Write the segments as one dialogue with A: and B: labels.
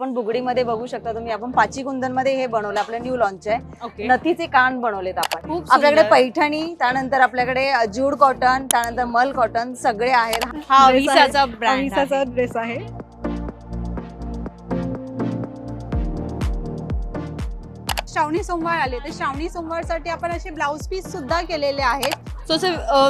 A: आपण बुगडीमध्ये बघू शकता तुम्ही, आपण पाची कुंदन मध्ये हे बनवलं, आपलं न्यू लॉन्च आहे.
B: ओके.
A: नथीचे कान बनवलेत आपण.
B: खूप
A: आपल्याकडे
B: सुंदर.
A: पैठणी, त्यानंतर आपल्याकडे जूड कॉटन, त्यानंतर मल कॉटन सगळे आहेत.
B: हा
C: ड्रेस
B: विसाचा
C: आहे.
B: ब्रँड
C: विसाचा ड्रेस आहे. श्रावणी सोमवार आले तर श्रावणी सोमवारसाठी आपण असे ब्लाउज पीस सुद्धा केलेले आहेत.
B: सो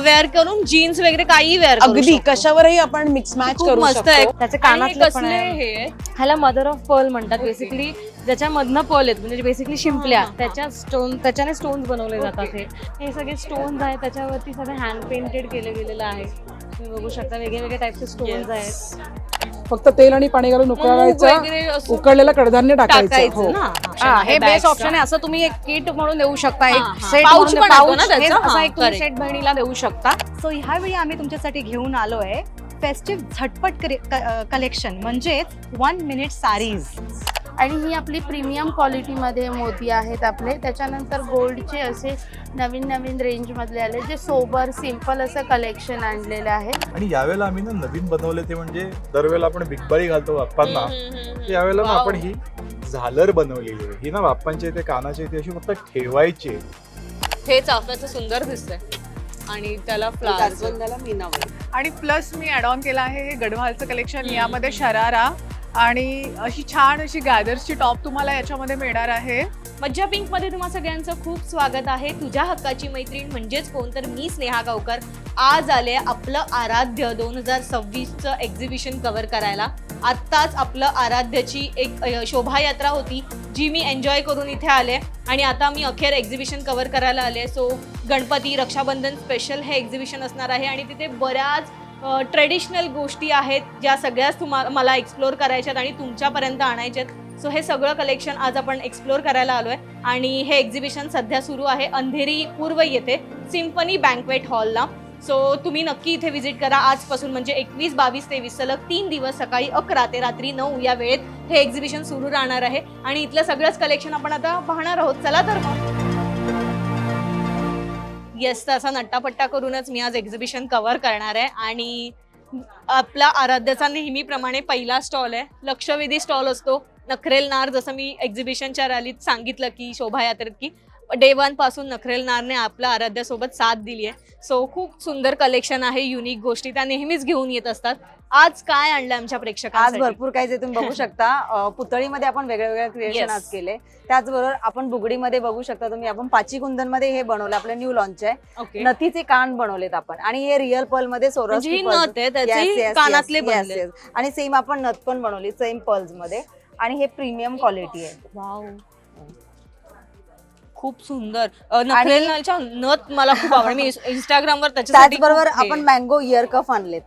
B: वेअर करून जीन्स वगैरे काही वेअर
D: अगदी कशावरही आपण मिक्स मॅच
B: खूप
D: करू
B: मस्त आहे.
D: शकतो.
A: त्याचे
B: आणि हे
A: कानातले पण
B: कसले
A: आहे.
B: हे
E: ह्याला मदर ऑफ पर्ल म्हणतात बेसिकली, ज्याच्यामधनं पर्ल आहेत म्हणजे बेसिकली शिंपल्या, त्याच्याने स्टोन्स बनवले जातात. हे सगळे स्टोन्स आहेत, त्याच्यावरती सगळं हँड पेंटेड केलं गेलेलं आहे. तुम्ही बघू शकता वेगळे टाइपचे स्टोन्स आहेत.
D: फक्त तेल आणि पाणी घालून
B: मूग वगैरे
D: उकळायचं,
B: असं
D: उकळलेलं कडधान्य टाकायचं.
B: टाकायचं
D: हो.
B: ना.
E: हा, हे
B: bags
E: बेस्ट
B: चा.
E: ऑप्शन आहे. असं तुम्ही एक किट म्हणून देऊ शकता,
B: हा,
E: एक
B: हा.
E: सेट
B: Pouch पण येतो ना त्याचा?
E: असा
B: हा,
E: एक तुम्ही
B: correct.
E: सेट बहिणीला देऊ शकता.
C: सो ह्यावेळी आम्ही तुमच्यासाठी घेऊन आलोय फेस्टिव्ह झटपट कलेक्शन, म्हणजेच 1 मिनिट साडीज.
F: आणि ही आपली प्रीमियम क्वालिटीमध्ये मोती आहेत आपले. त्याच्यानंतर गोल्डचे असे नवीन नवीन रेंजमधले आले, जे सोबर सिम्पल असं कलेक्शन आणलेलं आहे.
G: आणि यावेळेला आम्ही ना नवीन बनवले ते म्हणजे दरवेळेला आपण बिगबाळी घालतो बाप्पांना, यावेळेला ना आपण ही झालर बनवलेली आहे. ही ना बाप्पांच्या इथे कानाच्या इथे अशी फक्त ठेवायची आहे.
B: हे चाफ्याचं सुंदर दिसतंय आणि त्याला फ्लावर्स.
A: जास्वंदाला मीनावर.
H: आणि प्लस मी ॲड ऑन केलं आहे हे गढवालचं कलेक्शन. यामध्ये शरारा आणि अशी छान अशी गॅदर्सची टॉप तुम्हाला याच्यामध्ये मिळणार आहे.
B: मज्जा पिंक मध्ये तुम्हा सगळ्यांचं खूप स्वागत आहे. तुझ्या हक्काची मैत्रीण म्हणजेच कोण तर मी स्नेहा गावकर आज आले आपलं आराध्य 2026चं एक्झिबिशन कव्हर करायला. आत्ताच आपलं आराध्याची एक शोभायात्रा होती जी मी एन्जॉय करून इथे आले आणि आता मी अखेर एक्झिबिशन कव्हर करायला आले. सो गणपती रक्षाबंधन स्पेशल हे एक्झिबिशन असणार आहे आणि तिथे बऱ्याच ट्रेडिशनल गोष्टी आहेत ज्या सगळ्याच मला एक्सप्लोर करायच्यात आणि तुमच्यापर्यंत आणायच्यात. सो हे सगळं कलेक्शन आज आपण एक्सप्लोर करायला आलोय आणि हे एक्झिबिशन सध्या सुरू आहे अंधेरी पूर्व येथे सिम्फनी बँक्वेट हॉलला. सो तुम्ही नक्की इथे व्हिजिट करा आजपासून, म्हणजे 21, 22, 23 सलग 3 दिवस सकाळी 11 ते रात्री 9 या वेळेत हे एक्झिबिशन सुरू राहणार आहे आणि इथलं सगळंच कलेक्शन आपण आता पाहणार आहोत. चला तर मग. येस, तर असा नट्टापट्टा करूनच मी आज एक्झिबिशन कव्हर करणार आहे आणि आपला आराध्याचा नेहमीप्रमाणे पहिला स्टॉल आहे. लक्षवेधी स्टॉल असतो नखरेल नार. जसं मी एक्झिबिशनच्या रॅलीत सांगितलं की शोभायात्रेत की डे 1 पासून नखरेल नारने आपल्या आराध्यासोबत साथ दिली आहे. सो खूप सुंदर कलेक्शन आहे, युनिक गोष्टी त्या नेहमीच घेऊन येत असतात. आज काय आणलं आमच्या
A: आज
B: प्रेक्षकांसाठी?
A: भरपूर काही जे तुम्ही बघू शकता. पुतळीमध्ये आपण वेगवेगळे क्रिएशन
B: Yes.
A: आज केले. त्याचबरोबर आपण बुगडीमध्ये बघू शकता तुम्ही, आपण पाची कुंदन मध्ये हे बनवलं, आपलं न्यू लॉन्च आहे.
B: ओके.
A: नथीचे कान बनवलेत आपण आणि हे रिअल पर्ल मध्ये
B: म्हणजे ही नथ आहे, त्याची कानातले बनले.
A: आणि सेम आपण नथ पण बनवली सेम पर्ल्स मध्ये आणि हे प्रीमियम क्वालिटी आहे.
B: वाव, खूप सुंदर. नखरेल नारच्या नथ मला खूप आवडली. मी इंस्टाग्रामवर त्याच्यासाठी
A: त्याचबरोबर आपण मँगो इयर कफ आणलेत.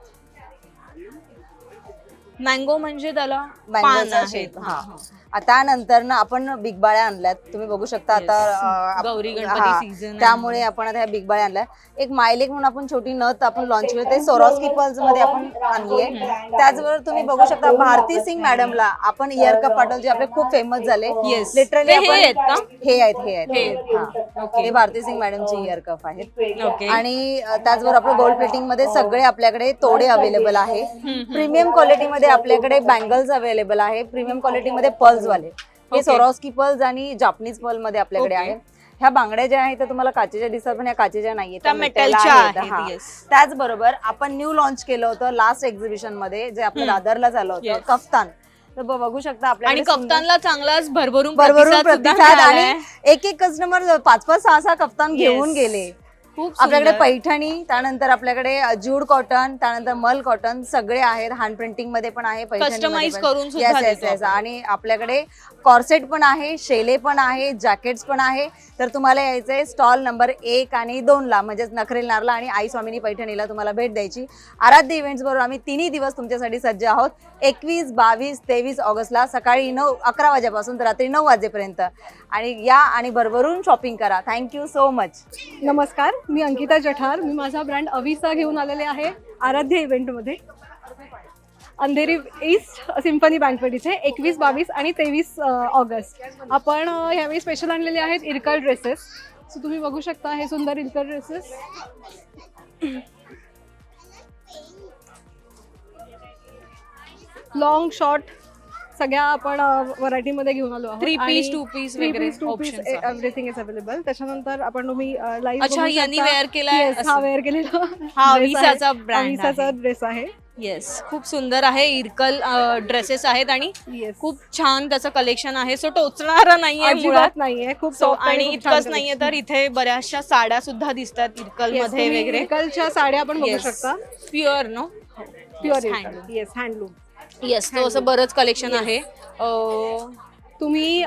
B: मँगो म्हणजे त्याला पान
A: मँगोचा
B: आहे.
A: शेप. हा. त्यानंतर ना आपण बिगबाळ्या आणल्यात, तुम्ही बघू शकता. आता
B: गौरी
A: हा,
B: गणपती सीझन
A: त्यामुळे आपण आता ह्या बिगबाळ्या आणल्या. एक मायलेक म्हणून आपण छोटी नथ आपण लॉन्च केली, ते सोरॉस्की पर्ल्स मध्ये आपण आणली आहे. त्याचबरोबर तुम्ही बघू शकता भारती सिंग मॅडमला आपण इयर कप पाठवले, जे आपले खूप फेमस झाले.
B: Yes.
A: लिटरली
B: हे आहेत का?
A: हे आहेत. हा. हे भारती सिंग मॅडमचे इयर कप आहेत.
B: ओके.
A: आणि त्याचबरोबर आपलं गोल्ड प्लेटिंग मध्ये सगळे आपल्याकडे तोडे अवेलेबल आहे. प्रीमियम क्वालिटीमध्ये आपल्याकडे बँगल्स अवेलेबल आहे. प्रीमियम क्वालिटीमध्ये पर्ल्स वाले हे सोरॉस्की पर्ल्स आणि जापनीज पर्ल मध्ये आपल्याकडे
B: Okay.
A: आहे. ह्या बांगड्या ज्या आहेत त्या तुम्हाला काचेच्या दिसतात, पण या काचेच्या नाहीये,
B: त्या मेटलच्या आहेत. Yes.
A: त्याचबरोबर आपण न्यू लॉन्च केलं होतं लास्ट एक्झिबिशन मध्ये, जे आपल्या दादरला झालं होतं.
B: Yes.
A: कफ्तान. तर बघू शकता
B: आणि
A: आपल्याकडे
B: कफ्तानला चांगलाच भरभरून
A: भरभरून प्रतिसाद आणि
B: मिळालाय.
A: एक कस्टमर 5-5, 6-6 कफ्तान घेऊन गेले.
B: खूप
A: आपल्याकडे
B: सुंदर.
A: पैठणी, त्यानंतर आपल्याकडे जूड कॉटन, त्यानंतर मल कॉटन सगळे आहेत. हँड प्रिंटिंग मध्ये पण आहे,
B: Customize करून सुद्धा देतो आपण.
A: आणि आपल्याकडे कॉर्सेट पण आहे, शेले पण आहे, जॅकेट्स पण आहे. तर तुम्हाला यायचंय स्टॉल नंबर 1 आणि 2 ला, म्हणजेच नखरेल नारला आणि आई स्वामिनी पैठणीला तुम्हाला भेट द्यायची. आराध्य इव्हेंट्स बरोबर आम्ही 3 दिवस तुमच्यासाठी सज्ज आहोत. 21, 22, 23 ऑगस्टला सकाळी 11 वाजेपासून तर रात्री 9 वाजेपर्यंत. आणि या आणि भरभरून शॉपिंग करा. Thank you so much.
C: नमस्कार, मी अंकिता जठार. मी माझा ब्रँड अविसा घेऊन आलेले आहे आराध्य इव्हेंटमध्ये. अंधेरी ईस्ट सिम्फनी बँकवेट इथे 21, 22 आणि 23 ऑगस्ट. आपण ह्यावेळी स्पेशल आणलेले आहेत इरकल ड्रेसेस. सो तुम्ही बघू शकता हे सुंदर इरकल ड्रेसेस. लॉंग शॉर्ट सगळ्या आपण व्हरायटीमध्ये घेऊन आलो आहोत.
B: 3 पीस 2 पीस वगैरे
C: टू पीस
B: options आहेत.
C: Everything is available. त्याच्यानंतर आपण तुम्ही लाईव्ह
B: अच्छा यांनी वेअर केलाय
C: हा वेअर केलेला
B: हा
C: dress आहे.
B: विसाचा ब्रँड
C: अविसाचा ड्रेस आहे.
B: येस खूप सुंदर आहे. इरकल ड्रेसेस आहेत आणि
C: येस,
B: खूप छान त्याचं कलेक्शन आहे. सो टोचणारा नाहीये मुळात.
C: अजिबात नाहीये. खूप
B: सो
C: soft
B: आणि
C: खूप
B: इतकंच
C: छान
B: नाहीये तर इथे बऱ्याचशा साड्या सुद्धा दिसतात इरकल
C: Yes,
B: मध्ये
C: तुम्ही
B: वगैरे.
C: इरकलच्या साड्या आपण बघू शकता.
B: Pure no
C: pure
B: handloom.
C: Yes, handloom.
B: Yes तो असं बरंच कलेक्शन आहे.
C: तुम्ही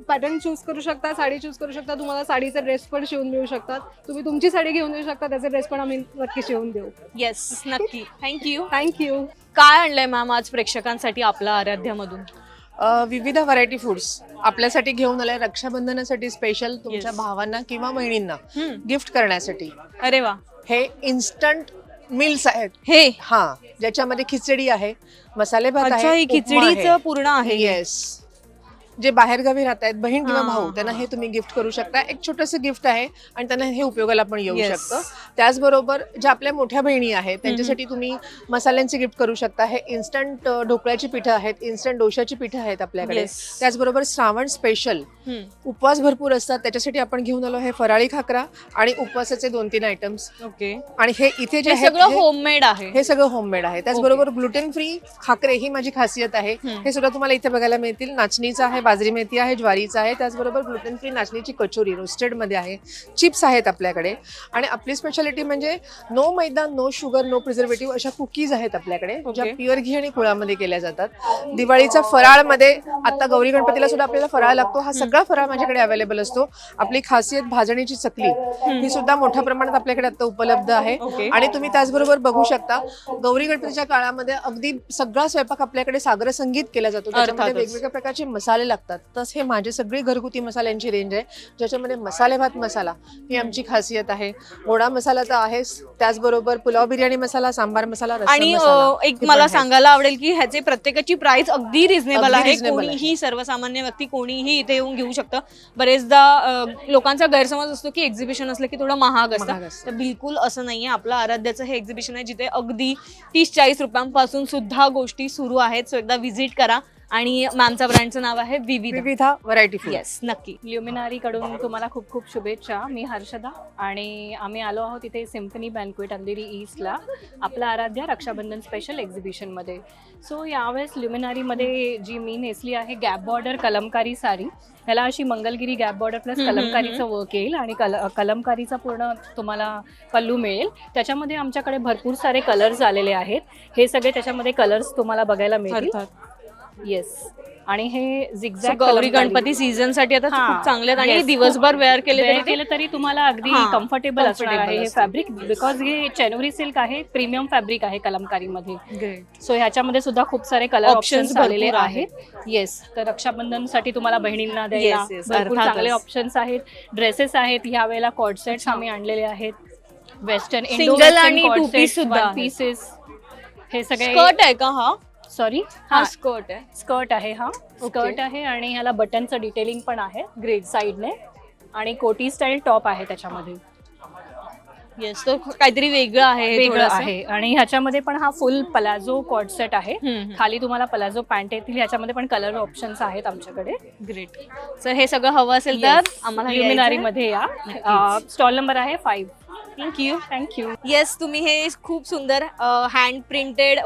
C: पॅटर्न चूज करू शकता, साडी चूज करू शकता. तुम्हाला साडीचे ड्रेस पण शिवून मिळू शकतात. तुम्ही तुमची साडी घेऊन येऊ शकता, त्याचे ड्रेस पण आम्ही नक्की शिवून देऊ.
B: येस नक्की. थँक्यू.
C: थँक्यू.
B: काय आणलंय मॅम आज प्रेक्षकांसाठी आपल्या आराध्यामधून?
I: विविध व्हरायटी फूड्स आपल्यासाठी घेऊन आले रक्षाबंधनासाठी स्पेशल तुमच्या
B: Yes.
I: भावांना किंवा बहिणींना गिफ्ट करण्यासाठी.
B: अरे वा.
I: हे इन्स्टंट मिल्स आहेत.
B: हे
I: हा ज्याच्यामध्ये खिचडी आहे, मसाले भात
B: अच्छा
I: आहे,
B: ही खिचडीचं पूर्ण आहे.
I: येस. जे बाहेरगावी राहत आहेत बहीण किंवा
B: हा,
I: भाऊ
B: हा,
I: त्यांना
B: हा.
I: हे तुम्ही गिफ्ट करू शकता. एक छोटंसं गिफ्ट आहे आणि त्यांना हे उपयोगाला पण येऊ
B: Yes.
I: शकतं. त्याचबरोबर ज्या आपल्या मोठ्या बहिणी आहेत त्यांच्यासाठी तुम्ही मसाल्यांचे गिफ्ट करू शकता. हे इन्स्टंट ढोकळ्याची पिठं आहेत, इन्स्टंट डोशाची पिठं आहेत आपल्याकडे.
B: Yes.
I: त्याचबरोबर श्रावण स्पेशल उपवास भरपूर असतात त्याच्यासाठी आपण घेऊन आलो हे फराळी खाकरा आणि उपवासाचे 2-3 आयटम्स.
B: ओके.
I: आणि हे इथे जे
B: हे
I: आहेत
B: सगळं होममेड आहे.
I: हे सगळं होममेड आहे. त्याचबरोबर ग्लुटेन फ्री खाकरे ही माझी खासियत आहे. हे सुद्धा तुम्हाला इथे बघायला मिळतील. नाचणीचं आहे, बाजरी मेथी आहे, ज्वारीचं आहे. त्याचबरोबर ग्लुटेन फ्री नाचणीची कचोरी रोस्टेड मध्ये आहे. चिप्स आहेत आपल्याकडे. आणि आपली स्पेशालिटी म्हणजे नो मैदा, नो शुगर, नो प्रिझर्वेटिव्ह अशा कुकीज आहेत आपल्याकडे ज्या प्युअर घी आणि गुळामध्ये केल्या जातात. दिवाळीचा फराळ मध्ये आता गौरी गणपतीला सुद्धा आपल्याला फराळ लागतो. हा सगळा फराळ माझ्याकडे अवेलेबल असतो. आपली खासियत भाजणीची चकली ही सुद्धा मोठ्या प्रमाणात आपल्याकडे आता उपलब्ध आहे. आणि तुम्ही त्याचबरोबर बघू शकता गौरी गणपतीच्या काळामध्ये अगदी सगळा स्वयंपाक आपल्याकडे सागर संगीत केला जातो. त्याच्यामध्ये
B: अर्थातच.
I: वेगवेगळ्या प्रकारचे मसाले लागतात. तस हे माझे सगळे घरगुती मसाल्यांची रेंज आहे ज्याच्यामध्ये मसाले भात मसाला ही आमची खासियत आहे. गोडा मसाला तर आहेच. त्याचबरोबर पुलाव बिर्याणी मसाला, सांबार मसाला, रस्सम
B: आणि
I: मसाला
B: एक
I: हे
B: मला
I: पण आहे.
B: सांगायला आवडेल की ह्याचे प्रत्येकाची प्राइस अगदी रिझनेबल
I: अगदी
B: आहे.
I: reasonable
B: कोणीही सर्वसामान्य व्यक्ती कोणीही इथे येऊन घेऊ शकतं. बरेचदा लोकांचा गैरसमज असतो की एक्झिबिशन असलं की थोडं महाग
I: महाग
B: असतं.
I: असतं.
B: तर बिलकुल असं नाहीये. आपलं आराध्याचं हे एक्झिबिशन आहे जिथे अगदी 30-40 रुपयांपासून सुद्धा गोष्टी सुरू आहेत. सो एकदा व्हिजिट करा. आणि मॅमच्या ब्रँडचं नाव आहे
I: विविधा व्हरायटी फूड.
B: येस नक्की.
E: ल्युमिनारी कडून तुम्हाला खूप खूप शुभेच्छा. मी हर्षदा आणि आम्ही आलो आहोत इथे सिम्फनी बँक्वेट अंधेरी ईस्टला आपला आराध्या रक्षाबंधन स्पेशल एक्झिबिशनमध्ये. सो यावेळेस ल्युमिनारीमध्ये जी मी नेसली आहे गॅप बॉर्डर कलमकारी साडी. ह्याला अशी मंगलगिरी गॅप बॉर्डर प्लस कलमकारीचं वर्क येईल आणि कलमकारीचा पूर्ण तुम्हाला पल्लू मिळेल. त्याच्यामध्ये आमच्याकडे भरपूर सारे कलर्स आलेले आहेत. हे सगळे त्याच्यामध्ये कलर्स तुम्हाला बघायला मिळतील. येस. आणि हे झिगझॅग
B: गौरी गणपती सीझन साठी आता खूप चांगले आहेत आणि दिवसभर वेअर केले
E: तरी तुम्हाला अगदी कम्फर्टेबल असणार आहे हे फॅब्रिक. बिकॉज हे चेनोरी सिल्क आहे, प्रीमियम फॅब्रिक आहे कलमकारीमध्ये. सो ह्याच्यामध्ये सुद्धा खूप सारे कलर ऑप्शन्स आलेले आहेत. येस. तर रक्षाबंधनसाठी तुम्हाला बहिणींना द्यायला भरपूर चांगले ऑप्शन्स आहेत. ड्रेसेस आहेत. ह्या वेळेला कॉर्ड सेट्स आम्ही आणलेले आहेत. वेस्टर्न
B: Single आणि two piece सुद्धा आहेत.
E: पीसेस हे सगळे.
B: स्कर्ट आहे का हा?
E: सॉरी
B: हा स्कर्ट आहे.
E: स्कर्ट आहे. हा स्कर्ट आहे आणि ह्याला बटनचं डिटेलिंग पण आहे ग्रेट साईडने. आणि कोटी स्टाईल टॉप आहे त्याच्यामध्ये.
B: येस. तर काहीतरी वेगळं आहे हे
E: वेगळं
B: थोडंसं.
E: आहे. आणि ह्याच्यामध्ये पण हा फुल पलाझो कॉर्ड सेट आहे. खाली तुम्हाला पलाझो पॅन्ट येतील. ह्याच्यामध्ये पण कलर ऑप्शन्स आहेत आमच्याकडे.
B: ग्रेट. सर हे सगळं हवं असेल तर आम्हाला
E: ल्युमिनारी मध्ये या. स्टॉल नंबर आहे 5.
B: थँक्यू. येस. तुम्ही हे खूप सुंदर हँड प्रिंटेड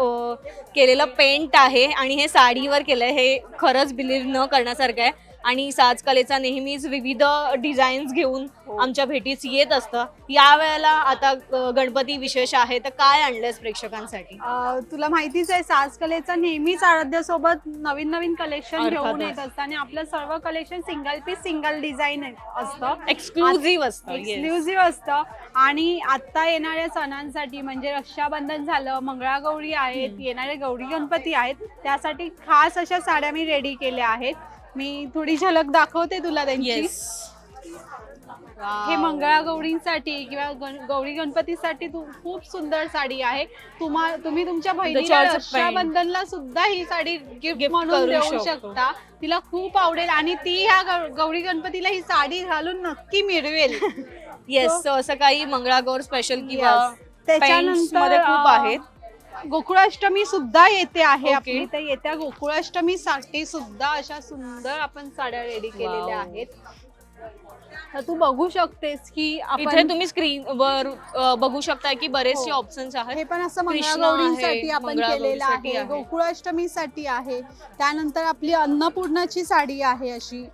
B: केलेलं पेंट आहे आणि हे साडीवर केलंय. हे खरंच बिलीव्ह न करण्यासारखं आहे. आणि साजकलेचा नेहमीच विविध डिझाईन्स घेऊन आमच्या भेटीस येत असतं. या वेळेला आता गणपती विशेष आहे तर काय आणलंयस प्रेक्षकांसाठी?
J: तुला माहितीच आहे साजकलेचा नेहमीच आराध्यासोबत नवीन नवीन कलेक्शन घेऊन येत असतं आणि आपलं सर्व collection single piece single design असतं.
B: एक्सक्लुझिव्ह असतं.
J: एक्सक्लुझिव्ह असतं. आणि आता येणाऱ्या सणांसाठी म्हणजे रक्षाबंधन झालं, मंगळागौरी आहेत, येणारे गौरी गणपती आहेत, त्यासाठी खास अशा साड्या मी रेडी केल्या आहेत. मी थोडी झलक दाखवते तुला त्यांची. हे मंगळागौरींसाठी किंवा गौरी गणपतीसाठी खूप सुंदर साडी आहे. तुम्ही तुमच्या बहिणीला रक्षाबंधनला सुद्धा ही साडी गिफ्ट म्हणून देऊ शकता. तिला खूप आवडेल आणि ती ह्या गौरी गणपतीला ही साडी घालून नक्की मिरवेल.
B: येस. असं काही मंगळागौर स्पेशल किंवा
J: त्याच्यानंतर
B: मध्ये खूप आहेत.
J: गोकुळाष्टमी सुद्धा येते आहे
B: Okay.
J: आपली, तर येत्या गोकुळाष्टमीसाठी सुद्धा अशा सुंदर आपण साड्या रेडी केलेल्या
B: Wow.
J: आहेत. तर तू बघू शकतेस की
B: इथे
J: आपण
B: तुम्ही स्क्रीन वर बघू शकता की बरेचसे
J: हो.
B: ऑप्शन्स आहेत.
J: हे पण असं
B: कृष्ण
J: मंगळागौरींसाठी
B: आहे,
J: आपण केलेलं
B: मंगळागौरीसाठी
J: आहे,
B: आहे.
J: गोकुळाष्टमीसाठी आहे. त्यानंतर आपली अन्नपूर्णाची साडी आहे अशी.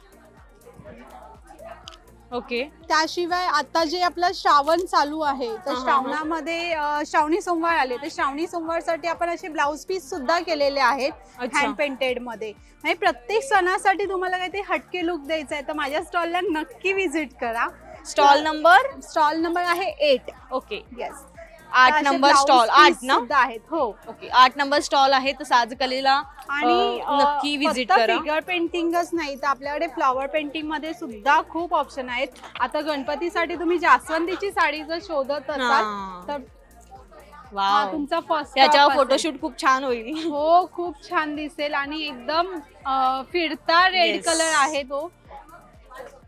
B: ओके.
J: त्याशिवाय आता जे आपलं श्रावण चालू आहे, तर
B: हा, हा.
J: श्रावणामध्ये श्रावणी सोमवार आले, तर श्रावणी सोमवारसाठी आपण असे ब्लाउज पीस सुद्धा केलेले आहेत
B: अच्छा.
J: हँड पेंटेड मध्ये. म्हणजे प्रत्येक सणासाठी तुम्हाला काहीतरी हटके लुक द्यायचा आहे तर माझ्या स्टॉलला नक्की व्हिजिट करा.
B: स्टॉल नंबर
J: स्टॉल नंबर आहे 8.
B: ओके.
J: Yes,
B: 8 number stall. 8 ना?
J: सुद्धा आहेत. हो.
B: ओके. 8 नंबर स्टॉल आहे. तर साजकलेला
J: आणि
B: नक्की विजिट करा.
J: फिगर पेंटिंगच नाही तर आपल्याकडे फ्लॉवर पेंटिंग मध्ये सुद्धा खूप ऑप्शन आहेत. आता गणपतीसाठी तुम्ही जास्वंदीची साडी जर शोधत असाल
B: हा.
J: तर हा
B: वाव.
J: तुमचा फर्स्ट
B: त्याच्यावर फोटोशूट खूप छान होईल.
J: हो, खूप छान दिसेल आणि एकदम फिरता रेड
B: Yes.
J: कलर आहे तो.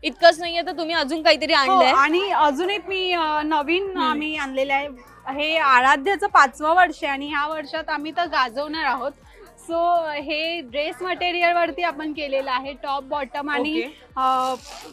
B: इतकंच नाहीये तर तुम्ही अजून काहीतरी
J: हो,
B: आणलंय.
J: आणि अजून एक मी नवीन आम्ही आणलेलं आहे. हे आराध्याचं 5वं वर्ष आहे आणि ह्या वर्षात आम्ही तर गाजवणार आहोत. सो हे ड्रेस मटेरियल वरती आपण केलेलं आहे, टॉप बॉटम आणि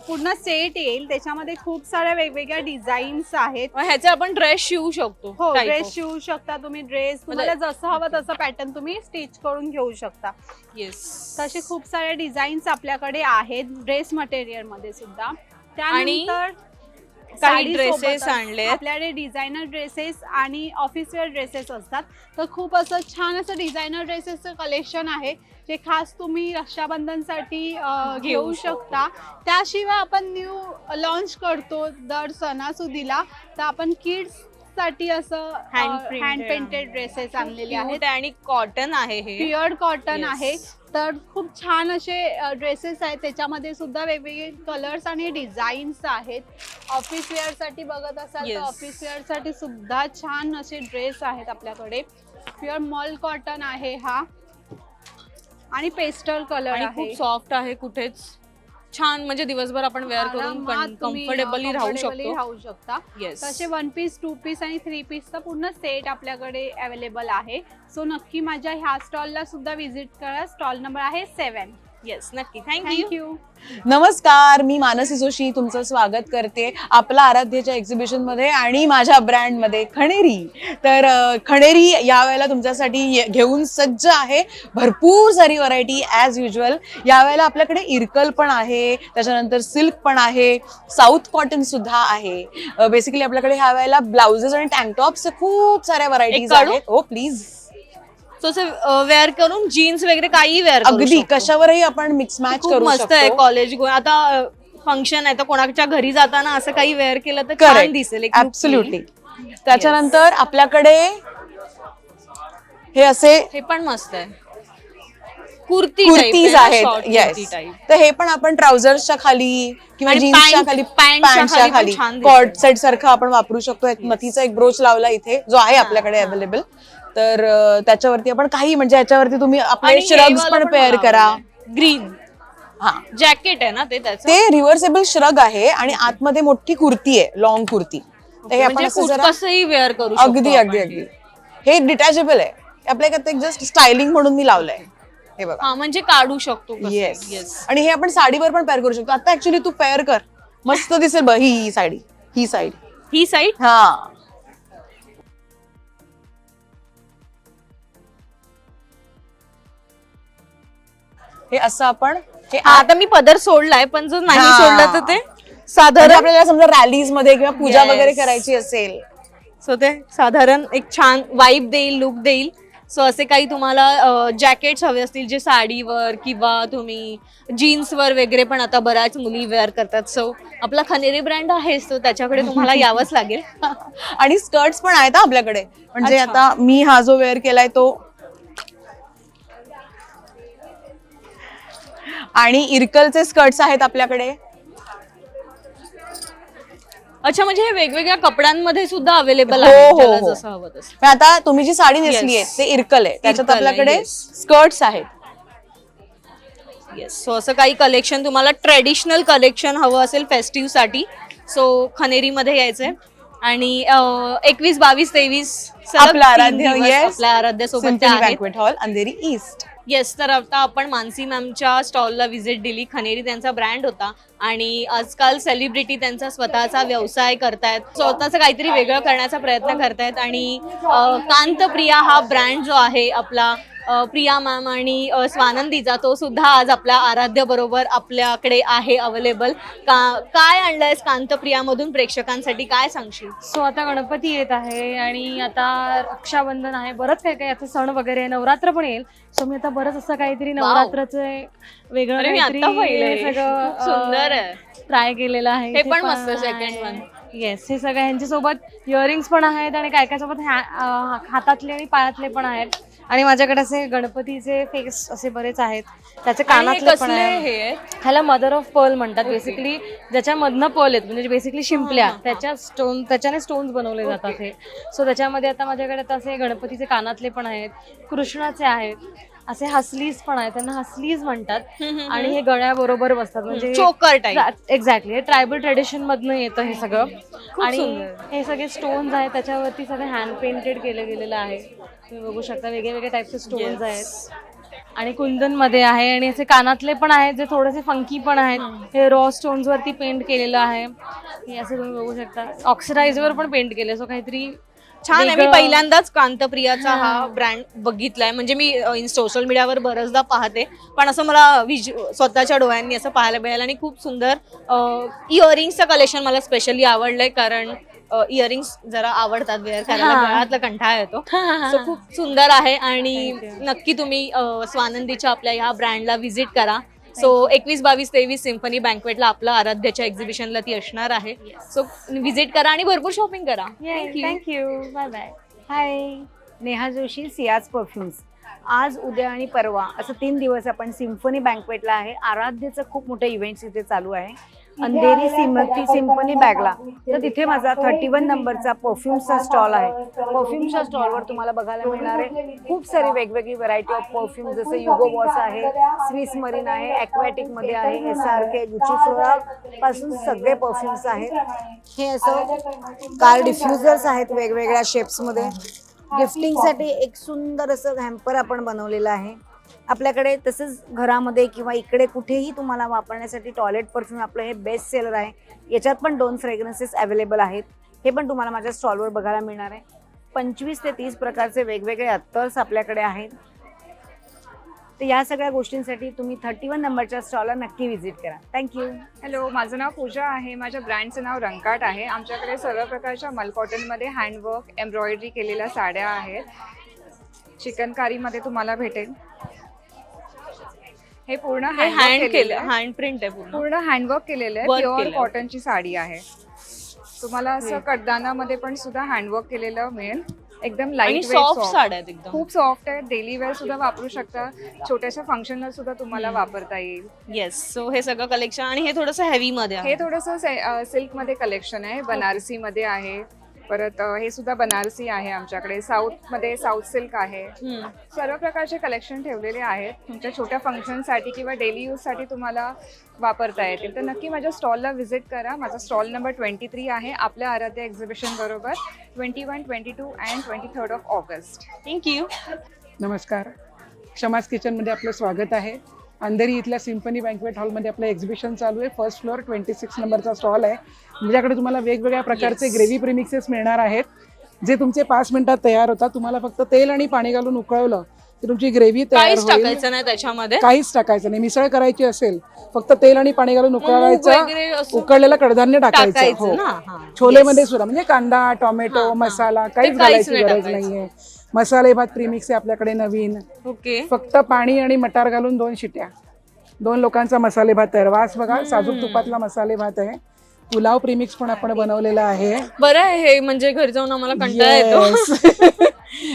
J: पूर्ण सेट येईल. त्याच्यामध्ये खूप साऱ्या वेगवेगळ्या डिझाईन्स आहेत.
B: मग ह्याचे आपण ड्रेस शिवू शकतो.
J: हो,
B: type
J: ड्रेस
B: of.
J: शिवू शकता तुम्ही. ड्रेस तुम्हाला जसं हवं तसं पॅटर्न तुम्ही स्टिच करून घेऊ शकता.
B: Yes.
J: तसे खूप सारे डिझाईन्स आपल्याकडे आहेत ड्रेस मटेरियल मध्ये सुद्धा.
B: आणि
J: त्यानंतर
B: काही
J: साडीसोबतच
B: ड्रेसेस आणले.
J: आपल्याकडे डिझायनर ड्रेसेस आणि ऑफिस वेअर ड्रेसेस असतात. तर खूप असं छान असं डिझायनर ड्रेसेसचं कलेक्शन आहे जे खास तुम्ही रक्षाबंधनसाठी घेऊ शकता. त्याशिवाय आपण न्यू लॉन्च करतो दर सणासुदीला, तर आपण किड्स साठी असं हँड पेंटेड ड्रेसेस आणलेले आहेत.
B: Cute आणि कॉटन आहे हे.
J: Pure cotton
B: Yes.
J: आहे. तर खूप छान असे ड्रेसेस आहेत. त्याच्यामध्ये सुद्धा वेगवेगळे कलर्स आणि डिझाईन्स आहेत. ऑफिस वेअर साठी बघत असाल तर
B: Yes.
J: ऑफिस वेअर साठी सुद्धा छान असे ड्रेस आहेत आपल्याकडे. प्युअर मॉल कॉटन आहे हा आणि पेस्टल कलर
B: आणि
J: आहे.
B: खूप सॉफ्ट आहे. कुठेच छान, म्हणजे दिवसभर आपण वेअर करून
J: आरामात तुम्ही,
B: कम्फर्टेबली राहू
J: comfortably
B: शकतो.
J: राहू शकता.
B: येस.
J: तसे 1 पीस 2 पीस आणि 3 पीसचा पूर्ण सेट आपल्याकडे अवेलेबल आहे. सो नक्की माझ्या ह्या स्टॉलला सुद्धा व्हिजिट करा. स्टॉल नंबर आहे 7.
B: येस, नक्की. थँक्यू.
J: थँक्यू.
D: नमस्कार, मी मानसी जोशी तुमचं स्वागत करते आपला आराध्यच्या एक्झिबिशन मध्ये आणि माझ्या ब्रँड मध्ये खणेरी. तर खणेरी यावेळेला तुमच्यासाठी घेऊन सज्ज आहे. भरपूर सारी व्हरायटी ॲज युजल. यावेळेला आपल्याकडे इरकल पण आहे, त्याच्यानंतर सिल्क पण आहे, साऊथ कॉटन सुद्धा आहे. बेसिकली आपल्याकडे ह्या वेळेला ब्लाउजेस आणि टँकटॉप्स खूप साऱ्या व्हरायटीज
B: काढू?
D: आहेत. हो प्लीज.
B: वेअर करून जीन्स वगैरे काही वेअर
D: अगदी कशावरही आपण मिक्स मॅच
B: खूप
D: करू
B: मस्त आहे.
D: शकतो.
B: कॉलेज आता फंक्शन आहे तर कोणाच्या घरी जाताना असं काही वेअर केलं तर
D: Correct.
B: छान दिसेल. एक look
D: ऍब्सोल्युटली.
B: येईल.
D: त्याच्यानंतर आपल्याकडे हे असे
B: हे पण मस्त आहे. कुर्ती
D: कुर्तीज आहेत. येस, तर हे पण आपण ट्राउझर्सच्या खाली किंवा
B: आणि
D: जीन्सच्या
B: pant-
D: खाली,
B: pantच्या
D: पॅन्टच्या
B: खाली पण
D: खाली
B: छान दिसेल.
D: कॉर्ड सेट सारखं आपण वापरू शकतो. मतीचा एक ब्रोच लावला इथे जो आहे आपल्याकडे अवेलेबल. तर त्याच्यावरती आपण काही, म्हणजे याच्यावरती तुम्ही आपले श्रग्स पण पेअर करा.
B: ग्रीन
D: हा,
B: जॅकेट आहे ना ते त्याचं.
D: ते रिव्हर्सेबल श्रग आहे आणि आतमध्ये मोठी कुर्ती आहे, लॉंग कुर्ती. तर हे आपण
B: म्हणजे
D: असं जरा
B: कसंही वेअर करू शकतो
D: अगदी
B: आपण.
D: अगदी अगदी. हे डिटॅचेबल आहे. आपल्या जस्ट स्टायलिंग म्हणून मी लावलंय. हे बघा.
B: हा, म्हणजे काढू शकतो.
D: येस. आणि हे आपण साडीवर पण पेअर करू शकतो. आता ऍक्च्युली तू पेअर कर, मस्त दिसेल बघ ही साडी. ही
B: साईड
D: हा, हे असं आपण हे
B: आता मी पदर सोडलाय, पण जर नाही
D: हा.
B: सोडलं तर ते
D: म्हणजे
B: साधारण
D: आपल्याला समजा रॅलीज मध्ये किंवा पूजा
B: Yes.
D: वगैरे करायची असेल
B: सो ते साधारण एक छान वाईब देईल, लुक देईल. सो असे काही तुम्हाला जॅकेट्स हवे असतील जे साडीवर किंवा तुम्ही जीन्सवर वगैरे पण आता बऱ्याच मुली वेअर करतात. सो आपला खनेरी ब्रँड आहे, सो त्याच्याकडे तुम्हाला यावंच लागेल.
D: आणि स्कर्ट्स पण आहेत हा आपल्याकडे. म्हणजे
B: अच्छा.
D: आता मी हा जो वेअर केलाय तो, आणि इरकलचे स्कर्ट्स आहेत आपल्याकडे.
B: अच्छा, म्हणजे हे वेगवेगळ्या कपड्यांमध्ये सुद्धा अवेलेबल
D: हो,
B: आहे,
D: हो,
B: ज्याला
D: हो.
B: जसं हवं तसं.
D: पण आता तुम्ही जी साडी नेसली आहे
B: Yes.
D: ते इरकल आहे, त्याच्यात
B: इरकल आहे,
D: आपल्याकडे
B: yes.
D: स्कर्ट्स आहेत.
B: येस. सो असं काही कलेक्शन तुम्हाला ट्रेडिशनल कलेक्शन हवं असेल फेस्टिव्ह साठी, सो खनेरीमध्ये यायचंय. आणि 21, 22, 23
D: आपलं आराध्य, yes.
B: आपल्या आराध्यासोबत
D: सिम्फनी
B: आहेत.
D: Banquet hall Andheri east.
B: Yes, तर आता आपण मानसी मॅमच्या स्टॉलला व्हिजिट दिली. खनेरी त्यांचा ब्रँड होता आणि आजकाल सेलिब्रिटी त्यांचा स्वतःचा व्यवसाय करतायत, स्वतःचं काहीतरी वेगळं करण्याचा प्रयत्न करतायत. आणि कांतप्रिया हा ब्रँड जो आहे आपला प्रिया मॅम आणि स्वानंदीचा, तो सुद्धा आज आपल्या आराध्य बरोबर आपल्याकडे आहे अवेलेबल. काय आणलंयस कांतप्रियामधून प्रेक्षकांसाठी, काय सांगशील?
E: सो आता गणपती येत आहे आणि आता रक्षाबंधन आहे, बरंच काही काही आता सण वगैरे आहे, नवरात्र पण येईल. सो मी आता बरंच असं काहीतरी नवरात्राचं वेगळं
B: अरे, मी आता पाहिलंय. खूप सुंदर आहे.
E: ट्राय केलेलं आहे.
B: हे
E: इथे
B: पण मस्त सेकंड वन.
E: येस, हे सगळं ह्यांच्यासोबत इयरिंग्स पण आहेत आणि काय काय सोबत हातातले आणि पायातले पण आहेत. आणि माझ्याकडे असे गणपतीचे फेस असे बरेच आहेत, त्याचे कानातले पण आहेत. ह्याला मदर ऑफ पर्ल म्हणतात बेसिकली, ज्याच्यामधनं पर्ल आहेत म्हणजे बेसिकली शिंपल्या, त्याच्याने स्टोन्स बनवले जातात हे. सो त्याच्यामध्ये आता माझ्याकडे आता असे गणपतीचे कानातले पण आहेत, कृष्णाचे आहेत, असे हसलीज पण आहेत, त्यांना हसलीज म्हणतात. आणि हे गळ्याबरोबर बसतात म्हणजे
B: चोकर टाईप.
E: एक्झॅक्टली, हे ट्रायबल ट्रेडिशन मधनं येतं हे सगळं. आणि हे सगळे स्टोन्स आहेत, त्याच्यावरती सगळं हँड पेंटेड केलं गेलेलं आहे. तुम्ही बघू शकता वेगळे वेगळे टाईपचे स्टोन्स आहेत. आणि कुंदन मध्ये आहे आणि असे कानातले पण आहेत जे थोडेसे फंकी पण आहेत. हे रॉ स्टोन्स वरती पेंट केलेलं आहे. हे असं तुम्ही बघू शकता, ऑक्सिडाइज वर पण पेंट केले. सो काहीतरी
B: छान आहे. मी पहिल्यांदाच कांतप्रियाचा हा ब्रँड बघितलाय, म्हणजे मी सोशल मीडियावर बरेचदा पाहते, पण असं मला स्वतःच्या डोळ्यांनी असं पाहायला मिळालं. आणि खूप सुंदर इयरिंग्सचं कलेक्शन मला स्पेशली आवडलंय, कारण इयरिंग्स जरा आवडतात वेअर करायला, गळ्यातला कंठाळा येतो. सो खूप सुंदर आहे. आणि नक्की तुम्ही स्वानंदीच्या आपल्या ह्या ब्रँडला व्हिजिट करा. सो 21, 22, 23 सिम्फनी बँक्वेटला आपलं आराध्याच्या एक्झिबिशनला ती असणार आहे. सो व्हिजिट करा आणि भरपूर शॉपिंग करा.
E: Thank you, bye bye.
A: Hi, Neha Joshi, सियाज परफ्युम्स. आज, उद्या आणि परवा असं 3 दिवस आपण सिम्फनी बँक्वेटला आहे. आराध्यचं खूप मोठे इव्हेंट्स इथे चालू आहे अंधेरी सिम्फनी बॅगला. तर तिथे माझा 31 नंबरचा परफ्युम्सचा स्टॉल आहे. परफ्युमच्या स्टॉलवर तुम्हाला बघायला मिळणार आहे खूप सारी वेगवेगळी व्हरायटी ऑफ परफ्यूम, जसं युगो बॉस आहे, स्विस मरीन आहे, ॲक्वॅटिक मध्ये आहे, SRK, गुची फ्लोरा पासून सगळे परफ्युम्स आहेत. हे असं कार डिफ्युजर्स आहेत वेगवेगळ्या शेप्समध्ये. गिफ्टिंगसाठी एक सुंदर असं हॅम्पर आपण बनवलेलं आहे आपल्याकडे. तसंच घरामध्ये किंवा इकडे कुठेही तुम्हाला वापरण्यासाठी टॉयलेट परफ्यूम आपलं हे बेस्ट सेलर आहे. याच्यात पण 2 फ्रेग्रन्सेस अवेलेबल आहेत. हे पण तुम्हाला माझ्या स्टॉलवर बघायला मिळणार आहे. 25 ते 30 प्रकारचे वेगवेगळे अत्तर्स आपल्याकडे आहेत. तर या सगळ्या गोष्टींसाठी तुम्ही 31 नंबरच्या स्टॉलला नक्की व्हिजिट करा. थँक्यू.
H: हॅलो, माझं नाव पूजा आहे. माझ्या ब्रँडचं नाव रंकाट आहे. आमच्याकडे सर्व प्रकारच्या मलकॉटनमध्ये हँडवर्क, एम्ब्रॉयडरी केलेल्या साड्या आहेत. चिकनकारीमध्ये तुम्हाला भेटेल. हे पूर्ण
B: हँड केलं, हँड प्रिंट आहे
H: पूर्ण हँडवर्क केलेलं आहे. प्युअर कॉटनची साडी आहे. तुम्हाला असं कडदानामध्ये पण सुद्धा हँडवर्क केलेलं मिळेल. एकदम लाईट
B: सॉफ्ट साड्या आहेत, एकदम
H: खूप सॉफ्ट आहे. डेली वेअर सुद्धा वापरू शकता, छोट्याशा फंक्शनला सुद्धा तुम्हाला वापरता येईल.
B: येस, सो हे सगळं कलेक्शन. आणि हे थोडंसं हेवी मध्ये आहे.
H: हे थोडंसं सिल्क मध्ये कलेक्शन आहे, बनारसी मध्ये आहे. परत हे सुद्धा बनारसी आहे आमच्याकडे. साऊथ मध्ये साऊथ सिल्क आहे. सर्व प्रकारचे कलेक्शन ठेवलेले आहेत. तुमच्या छोट्या फंक्शनसाठी किंवा डेली यूजसाठी तुम्हाला वापरता येतील. तर नक्की माझ्या स्टॉलला व्हिजिट करा. माझा स्टॉल नंबर 23 आहे आपल्या आराध्य एक्झिबिशन बरोबर. 21, 22 अँड 23 ऑगस्ट.
B: थँक्यू.
K: नमस्कार, क्षमास किचनमध्ये आपलं स्वागत आहे. अंधेरी इथल्या सिम्फनी बँक्वेट हॉलमध्ये आपलं एक्झिबिशन चालू आहे. फर्स्ट फ्लोअर 26 नंबरचा स्टॉल आहे. माझ्याकडे तुम्हाला वेगवेगळ्या प्रकारचे ग्रेव्ही प्रीमिक्सेस मिळणार आहेत, जे तुमचे 5 मिनिटात तयार होतात. तुम्हाला फक्त तेल आणि पाणी घालून उकळवलं की तुमची ग्रेव्ही तयार होईल.
B: टाकायचं नाही त्याच्यामध्ये,
K: काहीच टाकायचं नाही. मिसळ करायची असेल फक्त तेल आणि पाणी घालून उकळवायचं, उकळलेलं कडधान्य टाकायचं. हो, छोलेमध्ये सुद्धा म्हणजे कांदा, टोमॅटो, मसाला काहीच घालायची गरज नाहीये. मसाले भात प्रीमिक्स आहे आपल्याकडे नवीन.
B: ओके,
K: फक्त पाणी आणि मटार घालून 2 शिट्या, 2 लोकांचा मसाले भात तयार. वास बघा, साजूक तुपातला मसाले भात आहे. पुलाव प्रीमिक्स पण आपण बनवलेला आहे.
B: बरं आहे हे, म्हणजे घरी जाऊन आम्हाला कंटाळा येतो.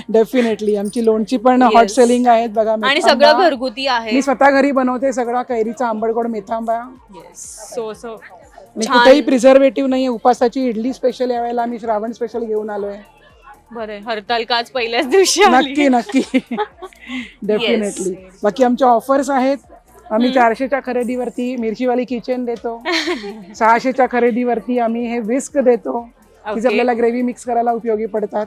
K: डेफिनेटली. आमची लोणची पण हॉट सेलिंग आहेत बघा.
B: आणि सगळं घरगुती आहे.
K: मी स्वतः घरी बनवते सगळं. कैरीचा आंबटगोड मेथांबा.
B: सो
K: मी कुठेही प्रिझर्वेटिव्ह नाहीये. उपासाची इडली स्पेशल यावेळेला आम्ही श्रावण स्पेशल घेऊन आलोय.
B: बरं, हरतालिकाच पहिल्याच दिवशी.
K: नक्की नक्की, डेफिनेटली. बाकी आमच्या ऑफर्स आहेत. आम्ही 400च्या खरेदीवरती मिरचीवाली किचन देतो. 600च्या खरेदीवरती आम्ही हे विस्क देतो. तिथे आपल्याला ग्रेव्ही मिक्स करायला उपयोगी पडतात.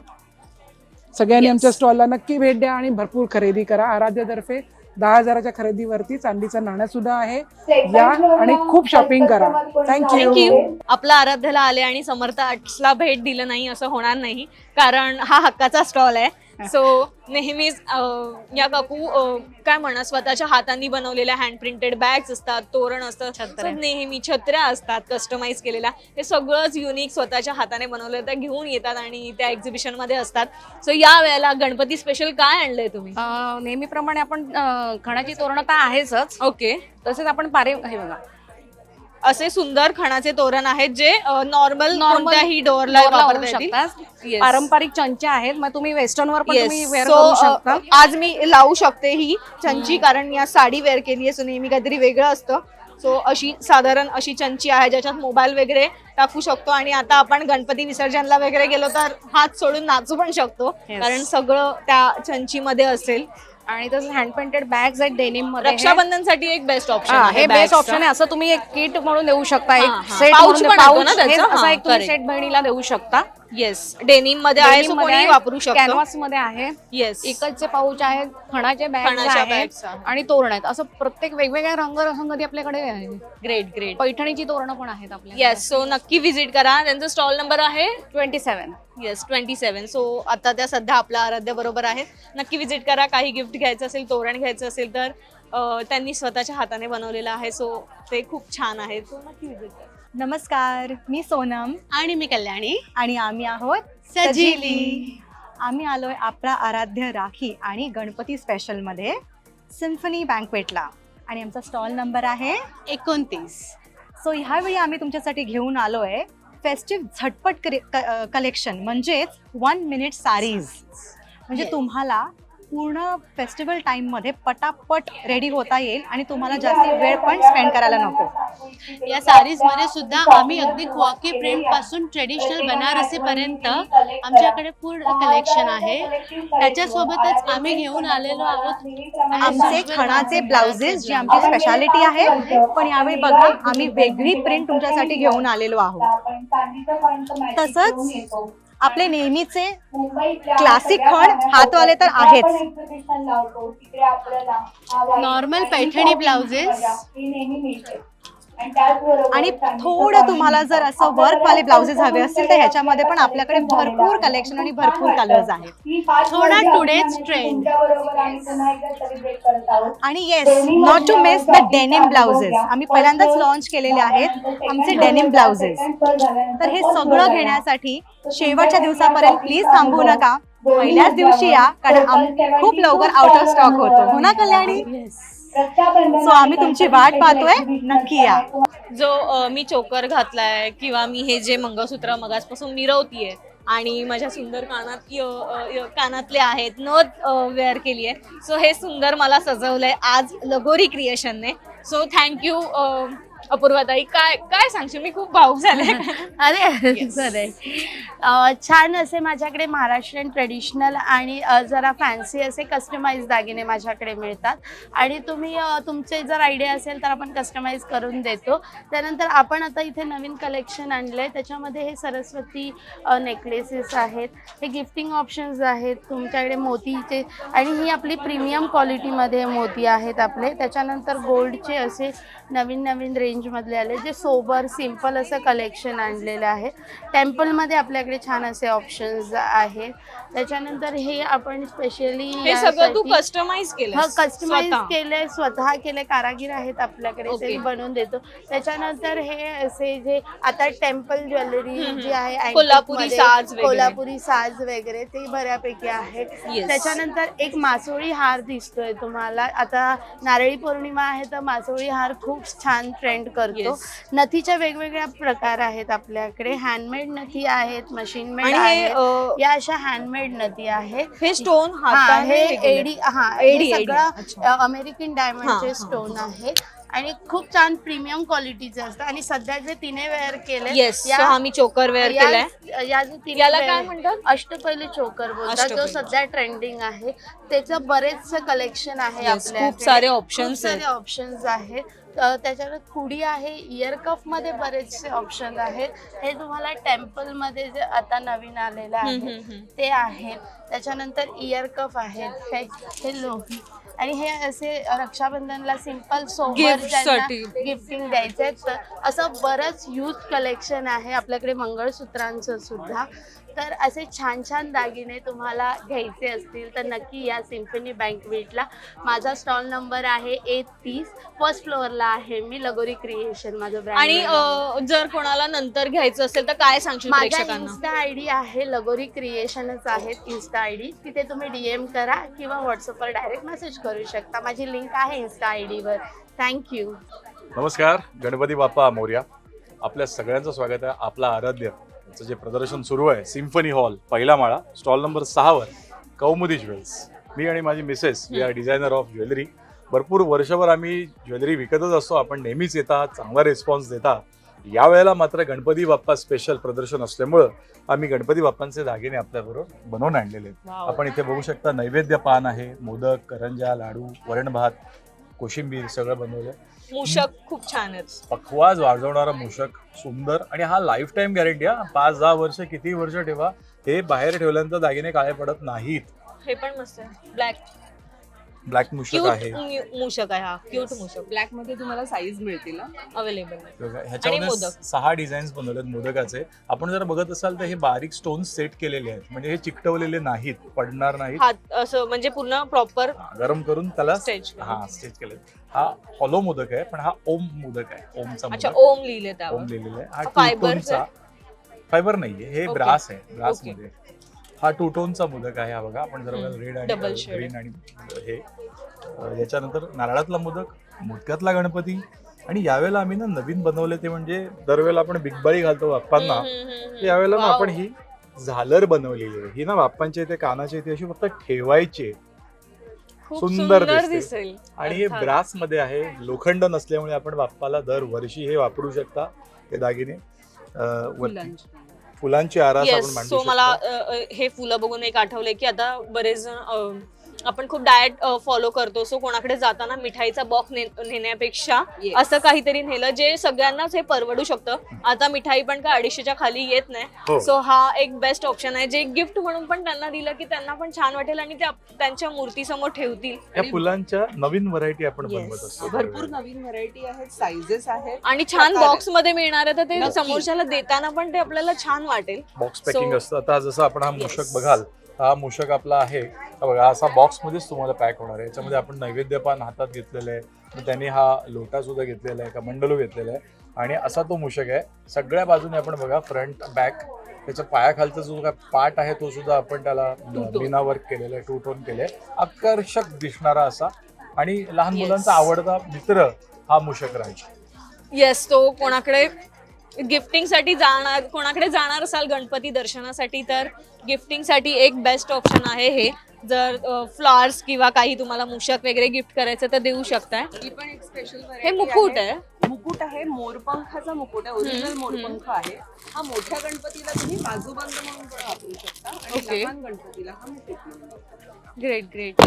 K: सगळ्यांनी आमच्या स्टॉलला नक्की भेट द्या आणि भरपूर खरेदी करा. आराध्यतर्फे 10,000च्या खरेदीवरती चांदीचं नाणं सुद्धा आहे. या आणि खूप शॉपिंग करा. थँक्यू.
B: आपला आराध्याला आले आणि समर्थ आर्ट्सला भेट दिलं नाही असं होणार नाही, कारण हा हक्काचा स्टॉल आहे. सो नेहमीच या काकू काय म्हणा, स्वतःच्या हातांनी बनवलेल्या हँड प्रिंटेड बॅग्स असतात, तोरण असतं, नेहमी छत्र्या असतात कस्टमाइज केलेल्या. हे सगळंच युनिक स्वतःच्या हाताने बनवलं त्या घेऊन येतात आणि त्या एक्झिबिशन मध्ये असतात. सो या वेळेला गणपती स्पेशल काय आणलंय तुम्ही?
E: नेहमीप्रमाणे आपण खणाची तोरणं तर आहेच.
B: ओके.
E: तसेच आपण पारे हे बघा
B: असे सुंदर खणाचे तोरण आहेत जे नॉर्मल कोणत्याही डोअरला वापरता येतील.
E: पारंपरिक चंचे आहेत, मग तुम्ही वेस्टर्न वर पण
B: Yes.
E: तुम्ही वेअर
B: So,
E: करू शकता.
B: आज मी लावू शकते ही चंची, कारण या साडी वेअर केली आहे. सो नेहमी काहीतरी वेगळं असतं. सो अशी साधारण अशी चंची आहे ज्याच्यात मोबाईल वगैरे टाकू शकतो. आणि आता आपण गणपती विसर्जनला वगैरे गेलो तर हात सोडून नाचू पण शकतो, कारण सगळं त्या चंचीमध्ये असेल.
E: आणि तसं हँड पेंटेड बॅग्स आहेत डेनिम मध्ये.
B: रक्षाबंधनसाठी एक बेस्ट ऑप्शन आहे.
E: हे बेस्ट ऑप्शन आहे. असं तुम्ही एक किट म्हणून देऊ शकता, एक सेट
B: Pouch पण येतो ना त्याचा?
E: असा एक तुम्ही
B: correct.
E: सेट बहिणीला देऊ शकता.
B: येस, डेनिम मध्ये आहे, सो कोणी वापरू शकतो.
E: कॅनव्हास मध्ये आहे.
B: येस,
E: इकडचे पाऊच आहेत, खणाचे
B: खणाच्या
E: बॅग्स
B: bags
E: आहेत आणि तोरण आहेत. असं प्रत्येक वेगवेगळ्या रंगरंगती आपल्याकडे आहे.
B: Great great.
E: पैठणीची तोरणं पण आहेत आपल्या.
B: येस, सो नक्की विजिट करा. त्यांचा स्टॉल नंबर आहे
E: 27.
B: येस 27. सो आता त्या सध्या आपल्या आराध्या बरोबर आहेत. नक्की विजिट करा. काही गिफ्ट घ्यायचं असेल, तोरण घ्यायचं असेल तर त्यांनी स्वतःच्या हाताने बनवलेलं आहे. सो ते खूप छान आहे. सो नक्की विजिट करा.
C: नमस्कार, मी सोनम
J: आणि मी कल्याणी.
C: आणि आम्ही आहोत
J: सजिली.
C: आम्ही आलोय आपला आराध्य राखी आणि गणपती स्पेशलमध्ये सिम्फनी बँकवेटला आणि आमचा स्टॉल नंबर आहे
J: 29.
C: सो ह्यावेळी आम्ही तुमच्यासाठी घेऊन आलोय फेस्टिव्ह झटपट कलेक्शन, म्हणजेच 1 मिनिट साडीज. म्हणजे तुम्हाला पूर्ण फेस्टिवल टाइममध्ये पटापट रेडी होता येईल आणि तुम्हाला जास्त वेळ पण स्पेंड करायला नको.
J: या साडीज मध्ये सुद्धा आम्ही अगदी क्वाकी प्रिंट पासून ट्रेडिशनल बनारसी पर्यंत आमच्याकडे पूर्ण कलेक्शन आहे. त्याच्यासोबतच आम्ही घेऊन आलेलो आहोत
C: आमचे खणाचे ब्लाउजेस, जी आमची स्पेशालिटी आहे. पण यावेळी बघा, आम्ही वेगळी प्रिंट तुमच्यासाठी घेऊन आलेलो आहोत. तसंच आपले नेहमीचे क्लासिक खण हातवाले तर आहेच.
J: नॉर्मल पैठणी ब्लाउजेस
C: आणि थोडं तुम्हाला जर असं वर्कवाले ब्लाउजेस हवे असतील तर ह्याच्यामध्ये पण आपल्याकडे भरपूर कलेक्शन आणि भरपूर कलर्स आहेत.
J: थोडा टुडेज ट्रेंड.
C: आणि yes, not to miss the denim blouses. आम्ही पहिल्यांदाच लॉन्च केलेले आहेत आमचे डेनिम ब्लाउजेस. तर हे सगळं घेण्यासाठी शेवटच्या दिवसापर्यंत प्लीज थांबू नका. पहिल्याच दिवशी या, कारण खूप लवकर आउट ऑफ स्टॉक होतो. हो ना कल्याणी? सो आम्ही तुमची वाट पाहतोय, नक्की या.
B: जो मी चोकर घातलाय किंवा मी हे जे मंगळसूत्र मगासपासून मिरवतीये आणि माझ्या सुंदर कानातले आहेत, नथ वेअर केली आहे. सो हे सुंदर मला सजवलंय आज लगोरी क्रिएशनने. So thank you अपूर्वाताई. काय काय सांगशील? मी खूप भावूक झाले.
F: अरे छान असे माझ्याकडे महाराष्ट्रीयन ट्रेडिशनल आणि जरा फॅन्सी असे कस्टमाइज दागिने माझ्याकडे मिळतात. आणि तुम्ही तुमचे जर आयडिया असेल तर आपण कस्टमाइज करून देतो. त्यानंतर आपण आता इथे नवीन कलेक्शन आणलं आहे. त्याच्यामध्ये हे सरस्वती नेकलेसेस आहेत, हे गिफ्टिंग ऑप्शन्स आहेत तुमच्याकडे मोतीचे, आणि ही आपली प्रीमियम क्वालिटीमध्ये मोती आहेत आपले. त्याच्यानंतर गोल्डचे असे नवीन नवीन रेंजमधले आले, जे सोबर सिम्पल असं कलेक्शन आणलेलं आहे. टेम्पलमध्ये आपल्याकडे छान असे ऑप्शन्स आहेत. त्याच्यानंतर हे आपण स्पेशली
B: हे सगळं तू कस्टमाइज केलं?
F: कस्टमाइज केले, स्वतः केले, कारागीर आहेत आपल्याकडे, ते बनवून देतो. त्याच्यानंतर हे असे जे आता टेम्पल ज्वेलरी जी आहे, कोल्हापुरी साज वगैरे ते बऱ्यापैकी आहे. त्याच्यानंतर एक मासोळी हार दिसतोय तुम्हाला. आता नारळी पौर्णिमा आहे तर मासोळी हार खूप छान ट्रेंड करतो. नथीच्या वेगवेगळ्या प्रकार आहेत आपल्याकडे. हँडमेड नथी आहेत, मशीन मेड आहेत, या अशा हँडमेड नथी आहेत.
B: हे स्टोन
F: हे एडी, हे सगळं अमेरिकन डायमंडचे स्टोन आहे आणि खूप छान प्रीमियम क्वालिटीचे असतात. आणि सध्या जे तिने वेअर केले,
B: आम्ही चोकर वेअर केलाय.
F: या जो तिने
B: याला काय म्हणतात?
F: अष्टपैलू चोकर बोलतात, जो सध्या ट्रेंडिंग आहे. त्याचं बरेचसे कलेक्शन आहे आपल्याकडे.
B: खूप सारे ऑप्शन्स
F: आहेत. त्याच्यावर खुडी आहे, इयर कफ मध्ये बरेचसे ऑप्शन आहेत. हे तुम्हाला टेम्पल मध्ये जे आता नवीन आलेलं आहे ते आहे. त्याच्यानंतर इयर कफ आहेत, हे लोही आणि हे असे रक्षाबंधनला सिंपल सोबर ज्यांना गिफ्टिंग द्यायचे तर असं बरंच यूथ कलेक्शन आहे आपल्याकडे मंगळसूत्रांचं सुद्धा. तर असे छान छान दागिने तुम्हाला घ्यायचे असतील तर नक्की या सिम्फनी बँकवेटला. माझा स्टॉल नंबर आहे A30, फर्स्ट फ्लोअरला आहे मी, लगोरी क्रिएशन माझं ब्रँड.
B: आणि जर कोणाला नंतर घ्यायचं असेल तर काय सांगशील
F: माझा
B: प्रेक्षकांना?
F: इन्स्टा आयडी आहे, लगोरी क्रिएशनच आहेत इन्स्टा आयडी. तिथे तुम्ही DM करा किंवा व्हॉट्सअपवर डायरेक्ट मेसेज करू शकता. माझी लिंक आहे इन्स्टा आयडीवर. थँक्यू.
G: नमस्कार, गणपती बाप्पा मोरया. आपल्या सगळ्यांचं स्वागत आहे. आपला आराध्य याचं जे प्रदर्शन सुरू आहे सिम्फनी हॉल, पहिला माळा, स्टॉल नंबर 6 वर, कौमुदी ज्वेल्स. मी आणि माझी Mrs, we are designer of jewellery. भरपूर वर्षभर आम्ही ज्वेलरी विकतच असतो. आपण नेहमीच येता, चांगला रिस्पॉन्स देता. यावेळेला मात्र गणपती बाप्पा स्पेशल प्रदर्शन असल्यामुळं आम्ही गणपती बाप्पांचे दागिने आपल्याबरोबर बनवून आणलेले आहेत. आपण इथे बघू शकता नैवेद्य पान आहे, मोदक, करंजा, लाडू, वरण भात, कोशिंबीर सगळं बनवलं.
B: मूषक खूप छान आहेत.
G: पखवाज वाजवणारा मूषक, सुंदर. आणि हा लाईफ टाईम गॅरंटी. 5-10 वर्ष, किती वर्ष ठेवा, हे बाहेर ठेवल्यानंतर दागिने काळे पडत नाहीत.
B: हे पण मस्त आहे.
G: ब्लॅक मूषक आहे,
B: मूषक आहे. हा क्यूट मूषक.
D: ब्लॅक मध्ये तुम्हाला साईज मिळतील
B: अवेलेबल.
G: ह्याच्यामध्ये 6 डिझाईन्स बनवलेत मोदकाचे. आपण जर बघत असाल तर हे बारीक स्टोन्स सेट केलेले आहेत, म्हणजे हे चिकटवलेले नाहीत, पडणार नाहीत.
B: हात असं म्हणजे पूर्ण प्रॉपर
G: गरम करून त्याला
B: स्टेज.
G: स्टेज केले. हा हॉलो मोदक आहे, पण हा ओम मोदक आहे. ओमचा
B: अच्छा,
G: मोदक,
B: ओम लिहिले त्यावर.
G: ओम लिहिलेला आहे. हा
B: फायबर
G: फायबर नाहीये, हे ब्रास आहे. ब्रास मध्ये हा 2 टोनचा मोदक आहे. हा बघा, आपण जर रेड आणि ग्रीन आणि हे. याच्यानंतर नारळातला मोदक, मोदकातला गणपती. आणि यावेळेला आम्ही ना नवीन बनवले ते म्हणजे दरवेळेला आपण बिगबाळी घालतो बाप्पांना, यावेळेला ना आपण ही झालर बनवलेली आहे. ही ना बाप्पांच्या इथे कानाच्या इथे अशी फक्त ठेवायची, सुंदर दिसते. आणि हे ब्रास मध्ये आहे, लोखंड नसल्यामुळे आपण बाप्पाला दरवर्षी हे वापरू शकता. हे दागिने फुलांची आरास आपण मांडू
B: सो मला
G: शकतो.
B: हे फुलं बघून एक आठवलंय की आता बरेच जण आपण खूप डाएट फॉलो करतो. सो कोणाकडे जाताना मिठाईचा बॉक्स नेण्यापेक्षा असं काहीतरी नेलं जे सगळ्यांनाच हे परवडू शकतं. आता मिठाई पण का 250च्या खाली येत नाही. सो हा एक बेस्ट ऑप्शन आहे, जे गिफ्ट म्हणून पण त्यांना दिलं की त्यांना पण छान वाटेल आणि ते त्यांच्या मूर्तीसमोर ठेवतील.
G: या फुलांच्या नवीन व्हरायटी आपण बनवत असतो.
D: भरपूर नवीन व्हरायटी आहेत, साईजेस आहेत
B: आणि छान बॉक्स मध्ये मिळणार आहे, तर ते समोरच्याला देताना पण ते आपल्याला छान वाटेल.
G: बॉक्स पॅकिंग असतं. आता जसं आपण हा मूषक बघाल, हा मूषक आपला आहे बघा, असा बॉक्स मध्येच तुम्हाला पॅक होणार आहे. याच्यामध्ये आपण नैवेद्य पान हातात घेतलेलं आहे, त्यांनी हा लोटा सुद्धा घेतलेला आहे, कमंडलू घेतलेला आहे. आणि असा तो मूषक आहे. सगळ्या बाजूने आपण बघा, फ्रंट बॅक, त्याच्या पायाखालचा जो काय पार्ट आहे तो सुद्धा आपण त्याला बिना वर्क केलेला आहे, 2 टोन केले. आकर्षक दिसणारा असा आणि लहान मुलांचा आवडता मित्र हा मूषक राज.
B: येस, तो कोणाकडे गिफ्टिंगसाठी जाणार, कोणाकडे जाणार असाल गणपती दर्शनासाठी, तर गिफ्टिंगसाठी एक बेस्ट ऑप्शन आहे हे. जर फ्लॉवर्स किंवा काही तुम्हाला मूषक वगैरे गिफ्ट करायचं तर देऊ शकताय.
D: ही पण एक स्पेशल
B: हे मुकुट आहे.
D: मुकुट आहे, मोरपंखाचा मुकुट आहे, ओरिजिनल मोरपंख आहे. हा मोठ्या गणपतीला तुम्ही बाजूबंद म्हणून पण वापरू शकता आणि लहान गणपतीला हा मुकुट म्हणून.
B: ग्रेट.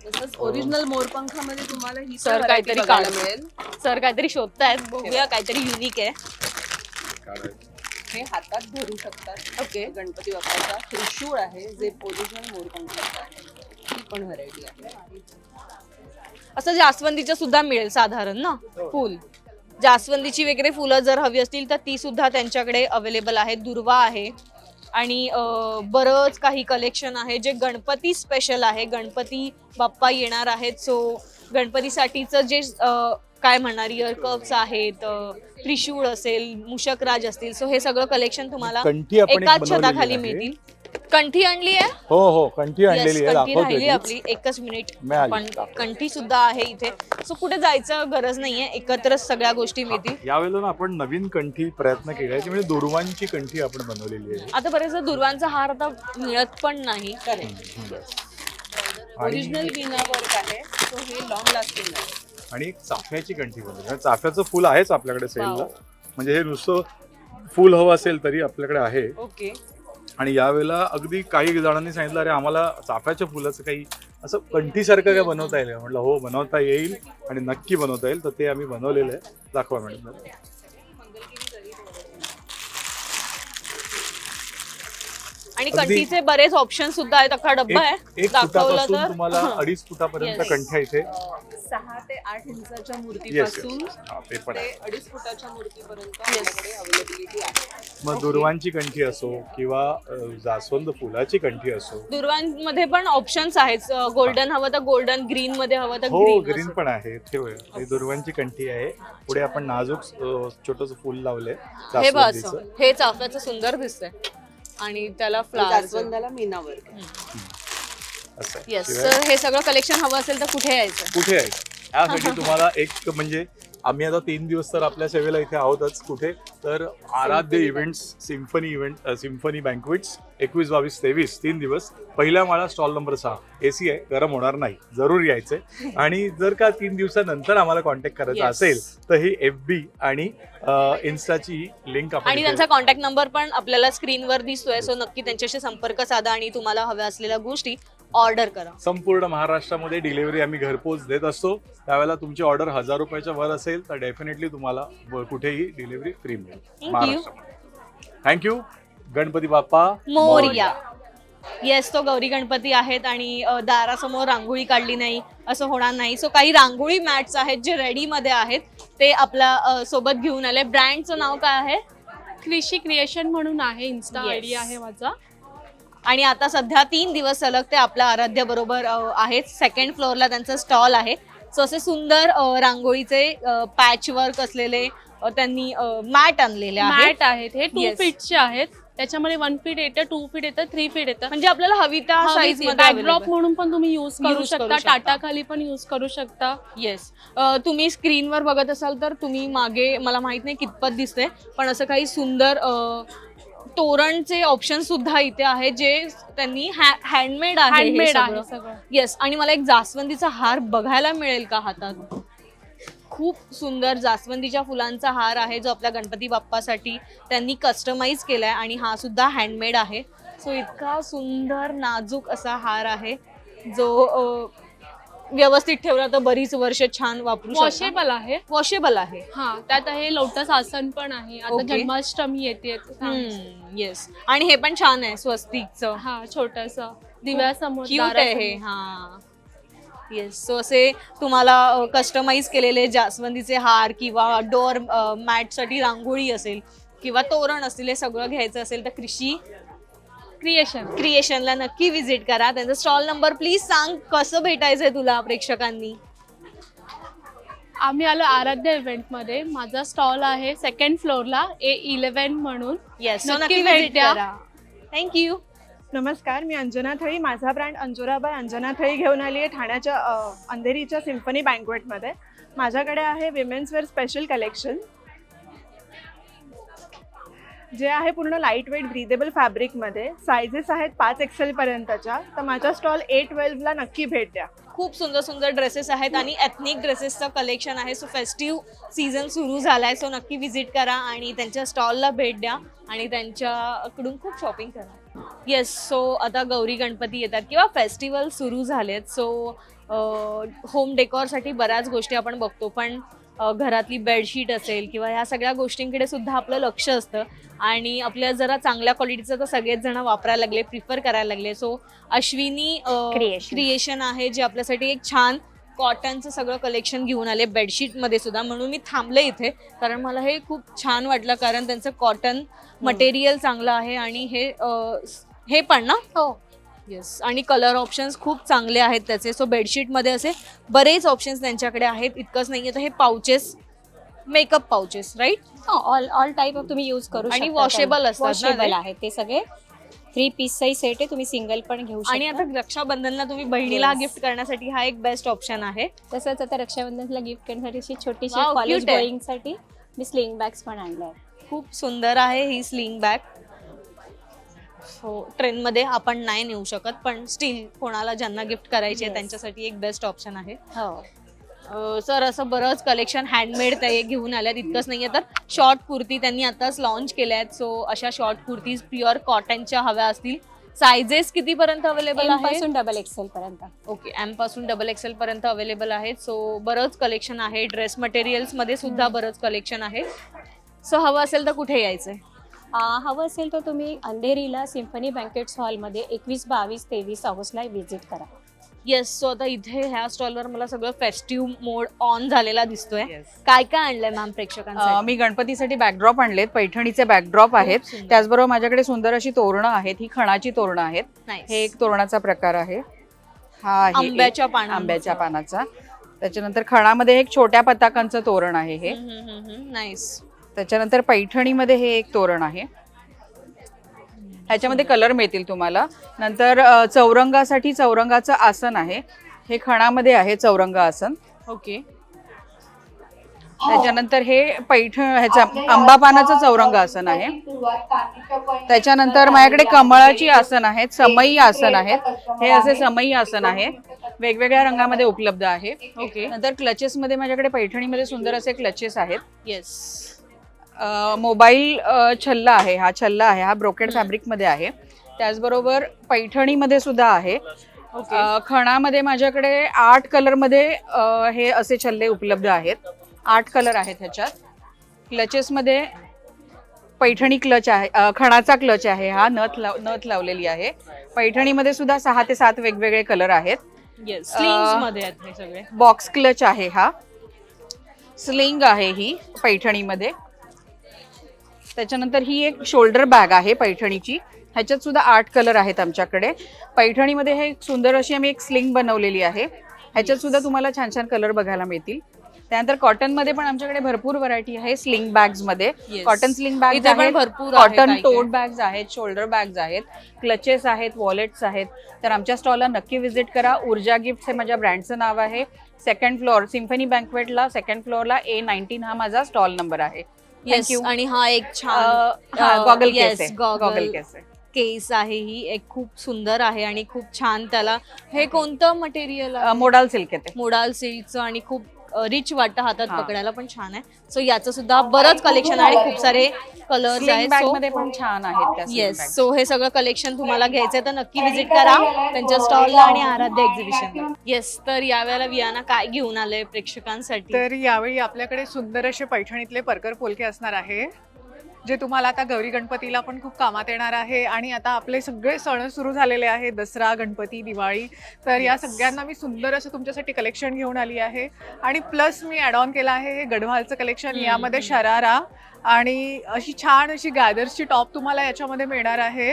D: तसंच ओरिजिनल मोरपंखामध्ये तुम्हाला ही
B: सर काहीतरी
D: बघायला मिळेल.
B: सर काहीतरी शोधतायत, बघूया काहीतरी युनिक आहे.
D: हे हातात धरू शकतात. ओके, गणपती बाप्पाचा त्रिशूळ आहे जे ओरिजिनल मोरपंखाचं आहे. ही पण व्हरायटी आहे.
B: असं जास्वंदीचं सुद्धा मिळेल साधारण ना फुल. जास्वंदीची वगैरे फुलं जर हवी असतील तर ती सुद्धा त्यांच्याकडे अवेलेबल आहेत. दुर्वा आहे आणि बरंच काही कलेक्शन आहे जे गणपती स्पेशल आहे. गणपती बाप्पा येणार आहेत, सो गणपतीसाठीचं जे काय म्हणणार, इयर कप्स आहेत, त्रिशूळ असेल, मूषकराज असतील, सो हे सगळं कलेक्शन तुम्हाला एकाच छताखाली मिळतील. कंठी आणली आहे?
G: हो, कंठी आणलेली आहे.
B: कंठी राहिली आपली, एकच मिनिट. पण कंठी सुद्धा आहे इथे, सो कुठे जायचं गरज नाहीये, एकत्रच सगळ्या गोष्टी मिळतील.
G: यावेळेला ना आपण नवीन कंठी प्रयत्न केला आहे, म्हणजे दुर्वांची कंठी आपण बनवलेली आहे.
B: आता बरेच दुर्वांचा हार आता मिळत पण नाही.
D: ओरिजिनल विना वर्क आहे, तो हे लॉंग लास्टिंग आहे.
G: आणि एक चाफ्याची कंठी बनवली. चाफ्याचं फूल आहेच आपल्याकडे सेलला, म्हणजे हे नुसतं फूल हवं असेल तरी आपल्याकडे आहे.
B: ओके.
G: आणि यावेळेला अगदी काही जणांनी सांगितलं, अरे आम्हाला चाफ्याच्या फुलाचं काही असं कंठीसारखं काय बनवता येईल का? म्हटलं हो बनवता येईल आणि नक्की बनवता येईल. तर ते आम्ही बनवलेलं आहे. दाखवा मॅडम.
B: आणि
G: अगदी.
B: कंठीचे बरेच ऑप्शन सुद्धा आहेत. अख्खा डब्बा आहे
G: एक
B: दाखवलं
G: फुटापासून
B: तर
G: तुम्हाला 2.5 फुटापर्यंत
B: Yes.
G: कंठ्या इथे
A: 6 ते 8 इंचाच्या
G: येस
A: मूर्तीपासून
G: ते पण आहे.
A: 2.5 फुटाच्या मूर्तीपर्यंत आपल्याकडे अवेलेबिलिटी आहे.
G: मग दुर्वांची कंठी असो किंवा जास्वंद फुलाची कंठी असो.
B: दुर्वांमध्ये पण ऑप्शन्स आहेत. गोल्डन हवं तर गोल्डन, ग्रीन मध्ये हवं तर
G: हो
B: ग्रीन.
G: ग्रीन पण आहे. ठेवूया. ही दुर्वांची कंठी आहे. पुढे आपण नाजूक छोटस फूल लावलंय
B: हे बघ असं.
G: जास्वंदीचं.
B: हे चाफ्याचं सुंदर दिसतंय आणि त्याला फ्लावर.
A: जास्वंदाला मीनावर
G: असं आहे.
B: येस.
G: शिवाय
B: हे सगळं कलेक्शन हवं असेल तर कुठे यायचं?
G: कुठे आहे यासाठी तुम्हाला एक म्हणजे आम्ही आता 3 दिवस तर आपल्या सेवेला इथे आहोतच. कुठे तर आराध्य इव्हेंट्स सिम्फनी बँक्वेट्स 21, 22, 23 3 दिवस. पहिला माळा स्टॉल नंबर 6. AC आहे, गरम होणार नाही, जरूर यायचंय. आणि जर का 3 दिवसानंतर आम्हाला कॉन्टॅक्ट करायचा
B: Yes.
G: असेल तर ही FB आणि इन्स्टाची लिंक आपण
B: आणि
G: इथे-
B: त्यांचा कॉन्टॅक्ट नंबर पण आपल्याला स्क्रीनवर दिसतोय. सो नक्की त्यांच्याशी संपर्क साधा आणि तुम्हाला हव्या असलेल्या गोष्टी ऑर्डर करा.
G: संपूर्ण महाराष्ट्रामध्ये डिलिव्हरी आम्ही घरपोच देत असतो. त्यावेळेला तुमची ऑर्डर 1000 रुपयाच्या वर असेल तर डेफिनेटली तुम्हाला कुठेही डिलिव्हरी फ्री मिळेल
B: you.
G: महाराष्ट्रामध्ये. थँक्यू. गणपती बाप्पा
B: मोरया. येस, तो गौरी गणपती आहेत आणि दारासमोर रांगोळी काढली नाही असं होणार नाही. सो काही रांगोळी मॅट्स आहेत जे रेडी मध्ये आहेत, ते आपल्या सोबत घेऊन आले. ब्रँडचं नाव काय आहे?
J: कृषी क्रिएशन म्हणून आहे, इन्स्टा
B: Yes.
J: आयडी आहे माझा.
B: आणि आता सध्या 3 दिवस सलग ते आपल्या आराध्य बरोबर आहेत. 2nd फ्लोअरला त्यांचा स्टॉल आहे. सो असे सुंदर रांगोळीचे पॅच वर्क असलेले त्यांनी मॅट आणलेले आहेत.
J: मॅट आहेत, हे 2
B: Yes.
J: फीटचे आहेत. त्याच्यामध्ये 1 फीट येतं, 2 फीट येतं, 3 फीट येतं.
B: म्हणजे आपल्याला हवी त्या साईज मध्ये
J: बॅकड्रॉप म्हणून पण तुम्ही यूज करू
B: Use करू
J: शकता,
B: शकता.
J: टाटा खाली पण यूज करू शकता.
B: येस. तुम्ही स्क्रीनवर बघत असाल तर तुम्ही मागे, मला माहित नाही कितपत दिसते, पण असं काही सुंदर तोरणचे ऑप्शन सुद्धा इथे आहेत जे त्यांनी हँडमेड
J: हँडमेड आहे सगळं.
B: येस. आणि मला एक जास्वंदीचा हार बघायला मिळेल का हातात? खूप सुंदर जास्वंदीच्या फुलांचा हार आहे जो आपल्या गणपती बाप्पासाठी त्यांनी कस्टमाइज केलाय आणि हा सुद्धा हँडमेड आहे. सो इतका सुंदर नाजूक असा हार आहे जो व्यवस्थित ठेवला तर बरीच वर्ष छान वापरू शकतो.
J: वॉशेबल आहे.
B: वॉशेबल आहे.
J: हा, त्यात आहे लोटस आसन पण आहे. आता
B: Okay.
J: जन्माष्टमी येते.
B: येस. आणि हे पण छान आहे स्वस्तिकचं.
J: हा, छोटस दिव्यासमोर
B: क्यूट आहे हे. हा. येस. सो असे तुम्हाला कस्टमाइज केलेले जास्वंदीचे हार किंवा डोअर मॅटसाठी रांगोळी असेल किंवा तोरण असतील, हे सगळं घ्यायचं असेल तर कृषी क्रिएशनला नक्की विजिट करा. त्यांचा स्टॉल नंबर प्लीज सांग, कसं भेटायचंय तुला प्रेक्षकांनी?
J: आम्ही आलो आराध्य इव्हेंट मध्ये. माझा स्टॉल आहे 2nd फ्लोअरला A11 म्हणून.
B: येस.
J: नक्की
B: नक्की
J: भेट
B: विजिट
J: द्या.
B: करा. थँक्यू.
C: नमस्कार, मी अंजना थळी. माझा ब्रँड अंजुरा बाय अंजना थळी घेऊन आली आहे ठाण्याच्या अंधेरीच्या सिम्फनी बँक्वेटमध्ये. माझ्याकडे आहे विमेन्स वेअर स्पेशल कलेक्शन जे आहे पूर्ण लाईट वेट ब्रीदेबल फॅब्रिकमध्ये. सायझेस आहेत 5 XL पर्यंतच्या. तर माझा स्टॉल A12ला नक्की भेट द्या.
B: खूप सुंदर सुंदर ड्रेसेस आहेत आणि एथनिक ड्रेसेसचं कलेक्शन आहे. सो फेस्टिव्ह सीझन सुरू झालाय. सो नक्की विजिट करा आणि त्यांच्या स्टॉलला भेट द्या आणि त्यांच्याकडून खूप शॉपिंग करा. येस. सो आता गौरी गणपती येतात किंवा फेस्टिवल सुरू झालेत. सो होम डेकॉरसाठी बऱ्याच गोष्टी आपण बघतो, पण घरातली बेडशीट असेल किंवा ह्या सगळ्या गोष्टींकडे सुद्धा आपलं लक्ष असतं आणि आपल्या जरा चांगल्या क्वालिटीचं तर सगळेच जण वापरायला लागले, प्रिफर करायला लागले. सो अश्विनी क्रिएशन आहे जे आपल्यासाठी एक छान कॉटनचं सगळं कलेक्शन घेऊन आले बेडशीटमध्ये सुद्धा. म्हणून मी थांबले इथे कारण मला हे खूप छान वाटलं कारण त्यांचं कॉटन मटेरियल चांगलं आहे आणि हे पण ना.
J: हो.
B: येस. आणि कलर ऑप्शन्स खूप चांगले आहेत त्याचे. सो बेडशीटमध्ये असे बरेच ऑप्शन्स त्यांच्याकडे आहेत. इतकंच नाही तर हे pouches, makeup pouches, right?
L: All type of तुम्ही यूज करू शकता.
B: आणि वॉशेबल असतात ना ते?
L: वॉशेबल आहे ते सगळे. 3 पीसचाही सेट आहे, तुम्ही सिंगल पण घेऊ शकता.
B: आणि आता रक्षाबंधनला तुम्ही बहिणीला गिफ्ट करण्यासाठी हा एक बेस्ट ऑप्शन आहे.
L: तसंच आता रक्षाबंधनला गिफ्ट करण्यासाठी अशी छोटीशी
B: Wow,
L: कॉलेज
B: cute आहे.
L: गोईंग साठी मी स्लिंग बॅग्स पण आणल्या आहेत.
B: खूप सुंदर आहे ही स्लिंग बॅग. हो, ट्रेनमध्ये आपण नाही नेऊ शकत, पण स्टील कोणाला ज्यांना गिफ्ट करायचे त्यांच्यासाठी एक बेस्ट ऑप्शन आहे.
L: हो.
B: सर असं बरंच कलेक्शन हँडमेड ते घेऊन आल्यात. इतकंच नाहीये तर शॉर्ट कुर्ती त्यांनी आताच लॉन्च केल्या आहेत. सो अशा शॉर्ट कुर्तीज प्युअर कॉटनच्या हव्या असतील सायझेस किती पर्यंत अवेलेबल
L: M
B: आहे?
L: पासून डबल एक्सेल पर्यंत.
B: ओके, एम पासून डबल एक्सेल पर्यंत अवेलेबल आहेत. सो बरंच कलेक्शन आहे. ड्रेस मटेरियल्स मध्ये सुद्धा बरंच कलेक्शन आहे. सो हवं असेल तर कुठे यायचंय?
L: हवं असेल तर तुम्ही अंधेरीला सिम्फनी बँकेट्स हॉलमध्ये 21, 22, 23 ऑगस्टला व्हिजिट करा.
B: येस. सो आता इथे ह्या स्टॉलवर मला सगळं फेस्टिव्ह मोड ऑन झालेला दिसतोय. काय काय आणलंय मॅम प्रेक्षकांसाठी?
M: मी गणपतीसाठी बॅकड्रॉप आणलेत, पैठणीचे बॅकड्रॉप आहेत. त्याचबरोबर माझ्याकडे सुंदर अशी तोरणं आहेत. ही खणाची तोरणं आहेत.
B: Nice.
M: हे एक तोरणाचा प्रकार आहे. हा आहे
B: आंब्याच्या
M: एक
B: पानांचं.
M: आंब्याच्या पानाचा. त्याच्यानंतर खणामध्ये एक छोट्या पताकांचं तोरण आहे हे.
B: नाईस.
M: त्याच्यानंतर पैठणीमध्ये हे एक तोरण आहे. ह्याच्यामध्ये कलर मिळतील तुम्हाला. नंतर चौरंगासाठी चौरंगाचं आसन आहे. हे खणामध्ये आहे चौरंग आसन.
B: ओके.
M: त्याच्यानंतर हे ह्याचा आंबा पानाचं चौरंग आसन आहे. त्याच्यानंतर माझ्याकडे कमळाची आसन आहेत, समई आसन आहेत. हे असे समई आसन आहे, वेगवेगळ्या रंगामध्ये उपलब्ध आहे.
B: ओके.
M: नंतर क्लचेस मध्ये माझ्याकडे पैठणीमध्ये सुंदर असे क्लचेस आहेत.
B: येस.
M: मोबाईल छल्ला आहे. हा छल्ला आहे, हा ब्रोकेड फॅब्रिक मध्ये आहे. त्याचबरोबर पैठणीमध्ये सुद्धा आहे. खणामध्ये माझ्याकडे 8 कलर मध्ये हे असे छल्ले उपलब्ध आहेत. 8 कलर आहेत ह्याच्यात. क्लचेस मध्ये पैठणी क्लच आहे, खणाचा क्लच आहे. हा नथ लावलेली आहे. पैठणीमध्ये सुद्धा 6 ते 7 वेगवेगळे कलर आहेत.
B: येस. स्लिंग्स मध्ये आहेत हे सगळे.
M: बॉक्स क्लच आहे. हा स्लिंग आहे ही पैठणीमध्ये. त्याच्यानंतर ही एक शोल्डर बॅग आहे पैठणीची. ह्याच्यात सुद्धा 8 कलर आहेत आमच्याकडे. पैठणीमध्ये हे सुंदर अशी आम्ही एक स्लिंग बनवलेली आहे. ह्याच्यात सुद्धा तुम्हाला छान छान कलर बघायला मिळतील. त्यानंतर कॉटन मध्ये पण आमच्याकडे भरपूर व्हरायटी आहे. स्लिंग बॅग्स मध्ये कॉटन स्लिंग बॅग्स आहेत,
B: भरपूर
M: कॉटन टोट बॅग्स आहेत, शोल्डर बॅग्स आहेत, क्लचेस आहेत, वॉलेट्स आहेत. तर आमच्या स्टॉलला नक्की व्हिजिट करा. ऊर्जा गिफ्ट्स हे माझ्या ब्रँडचं नाव आहे. 2nd फ्लोअर सिम्फनी बँकवेटला 2nd फ्लोअरला A19 हा माझा स्टॉल नंबर आहे.
B: येस. आणि हा एक छान
M: गॉगल केस आहे. गॉगल केस आहे.
B: केस आहे. ही एक खूप सुंदर आहे आणि खूप छान. त्याला हे कोणतं मटेरियल?
M: मोडाल सिल्क येते.
B: मोडाल सिल्कचं आणि खूप रिच वाटतं, हातात पकडायला पण छान आहे. सो याचं सुद्धा बरंच कलेक्शन आणि खूप सारे कलर्स आहेत.
M: बॅग मध्ये पण छान आहेत.
B: येस. सो हे सगळं कलेक्शन तुम्हाला घ्यायचंय तर नक्की व्हिजिट करा त्यांच्या स्टॉलला आणि आराध्य एक्झिबिशनला. येस. तर यावेळेला वियाना काय घेऊन आलंय प्रेक्षकांसाठी?
N: तर यावेळी आपल्याकडे सुंदर असे पैठणीतले परकर पोलके असणार आहे, जे तुम्हाला आता गौरी गणपतीला पण खूप कामात येणार आहे. आणि आता आपले सगळे सण सुरू झालेले आहेत, दसरा, गणपती, दिवाळी. तर या सगळ्यांना मी सुंदर असं तुमच्यासाठी कलेक्शन घेऊन आली आहे. आणि प्लस मी ॲड ऑन केलं आहे हे गढवालचं कलेक्शन. यामध्ये शरारा आणि अशी छान अशी गॅदर्सची टॉप तुम्हाला याच्यामध्ये मिळणार आहे.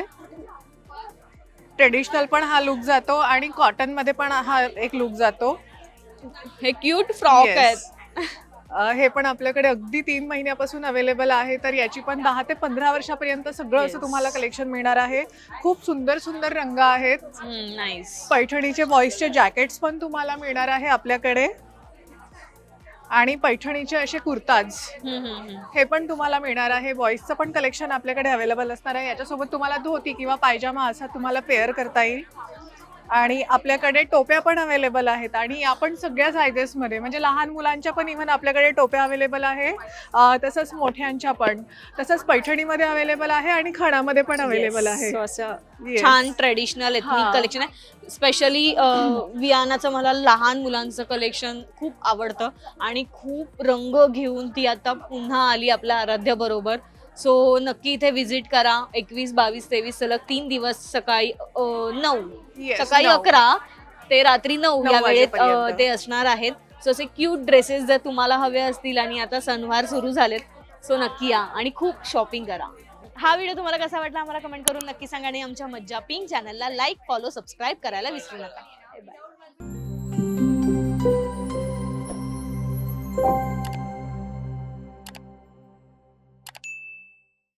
N: ट्रेडिशनल पण हा लुक जातो आणि कॉटन मध्ये पण हा एक लुक जातो.
B: हे क्यूट फ्रॉक आहेत.
N: हे पण आपल्याकडे अगदी 3 महिन्यापासून अवेलेबल आहे. तर याची पण 10 ते 15 वर्षापर्यंत सगळं असं तुम्हाला कलेक्शन मिळणार आहे. खूप सुंदर सुंदर रंग आहेत.
B: नाईस.
N: पैठणीचे बॉईजचे जॅकेट्स पण तुम्हाला मिळणार आहे आपल्याकडे. आणि पैठणीचे असे कुर्ताज हे पण तुम्हाला मिळणार आहे. बॉईजचं पण कलेक्शन आपल्याकडे अवेलेबल असणार आहे. याच्यासोबत तुम्हाला धोती किंवा पायजामा असा तुम्हाला पेअर करता येईल. आणि आपल्याकडे टोप्या पण अवेलेबल आहेत. आणि या पण सगळ्या सायझेसमध्ये, म्हणजे लहान मुलांच्या पण इव्हन आपल्याकडे टोप्या अवेलेबल आहे. तसंच मोठ्यांच्या पण, तसंच पैठणीमध्ये अवेलेबल आहे आणि खणामध्ये पण अवेलेबल आहे.
B: छान ट्रेडिशनल एथनिक कलेक्शन आहे. स्पेशली वियानाचं मला लहान मुलांचं कलेक्शन खूप आवडतं आणि खूप रंग घेऊन ती आता पुन्हा आली आपल्या आराध्य बरोबर. सो नक्की इथे व्हिजिट करा. 21, 22, 23 सलग 3 दिवस सकाळी 9 सकाळी 11 ते रात्री 9 या वेळेत ते असणार आहेत. सो असे क्यूट ड्रेसेस जर तुम्हाला हवे असतील आणि आता सणवार सुरू झालेत सो नक्की या आणि खूप शॉपिंग करा. हा व्हिडिओ तुम्हाला कसा वाटला आम्हाला कमेंट करून नक्की सांगा आणि आमच्या मज्जा पिंक चॅनलला लाईक, फॉलो, सबस्क्राईब करायला विसरू नका. बाय.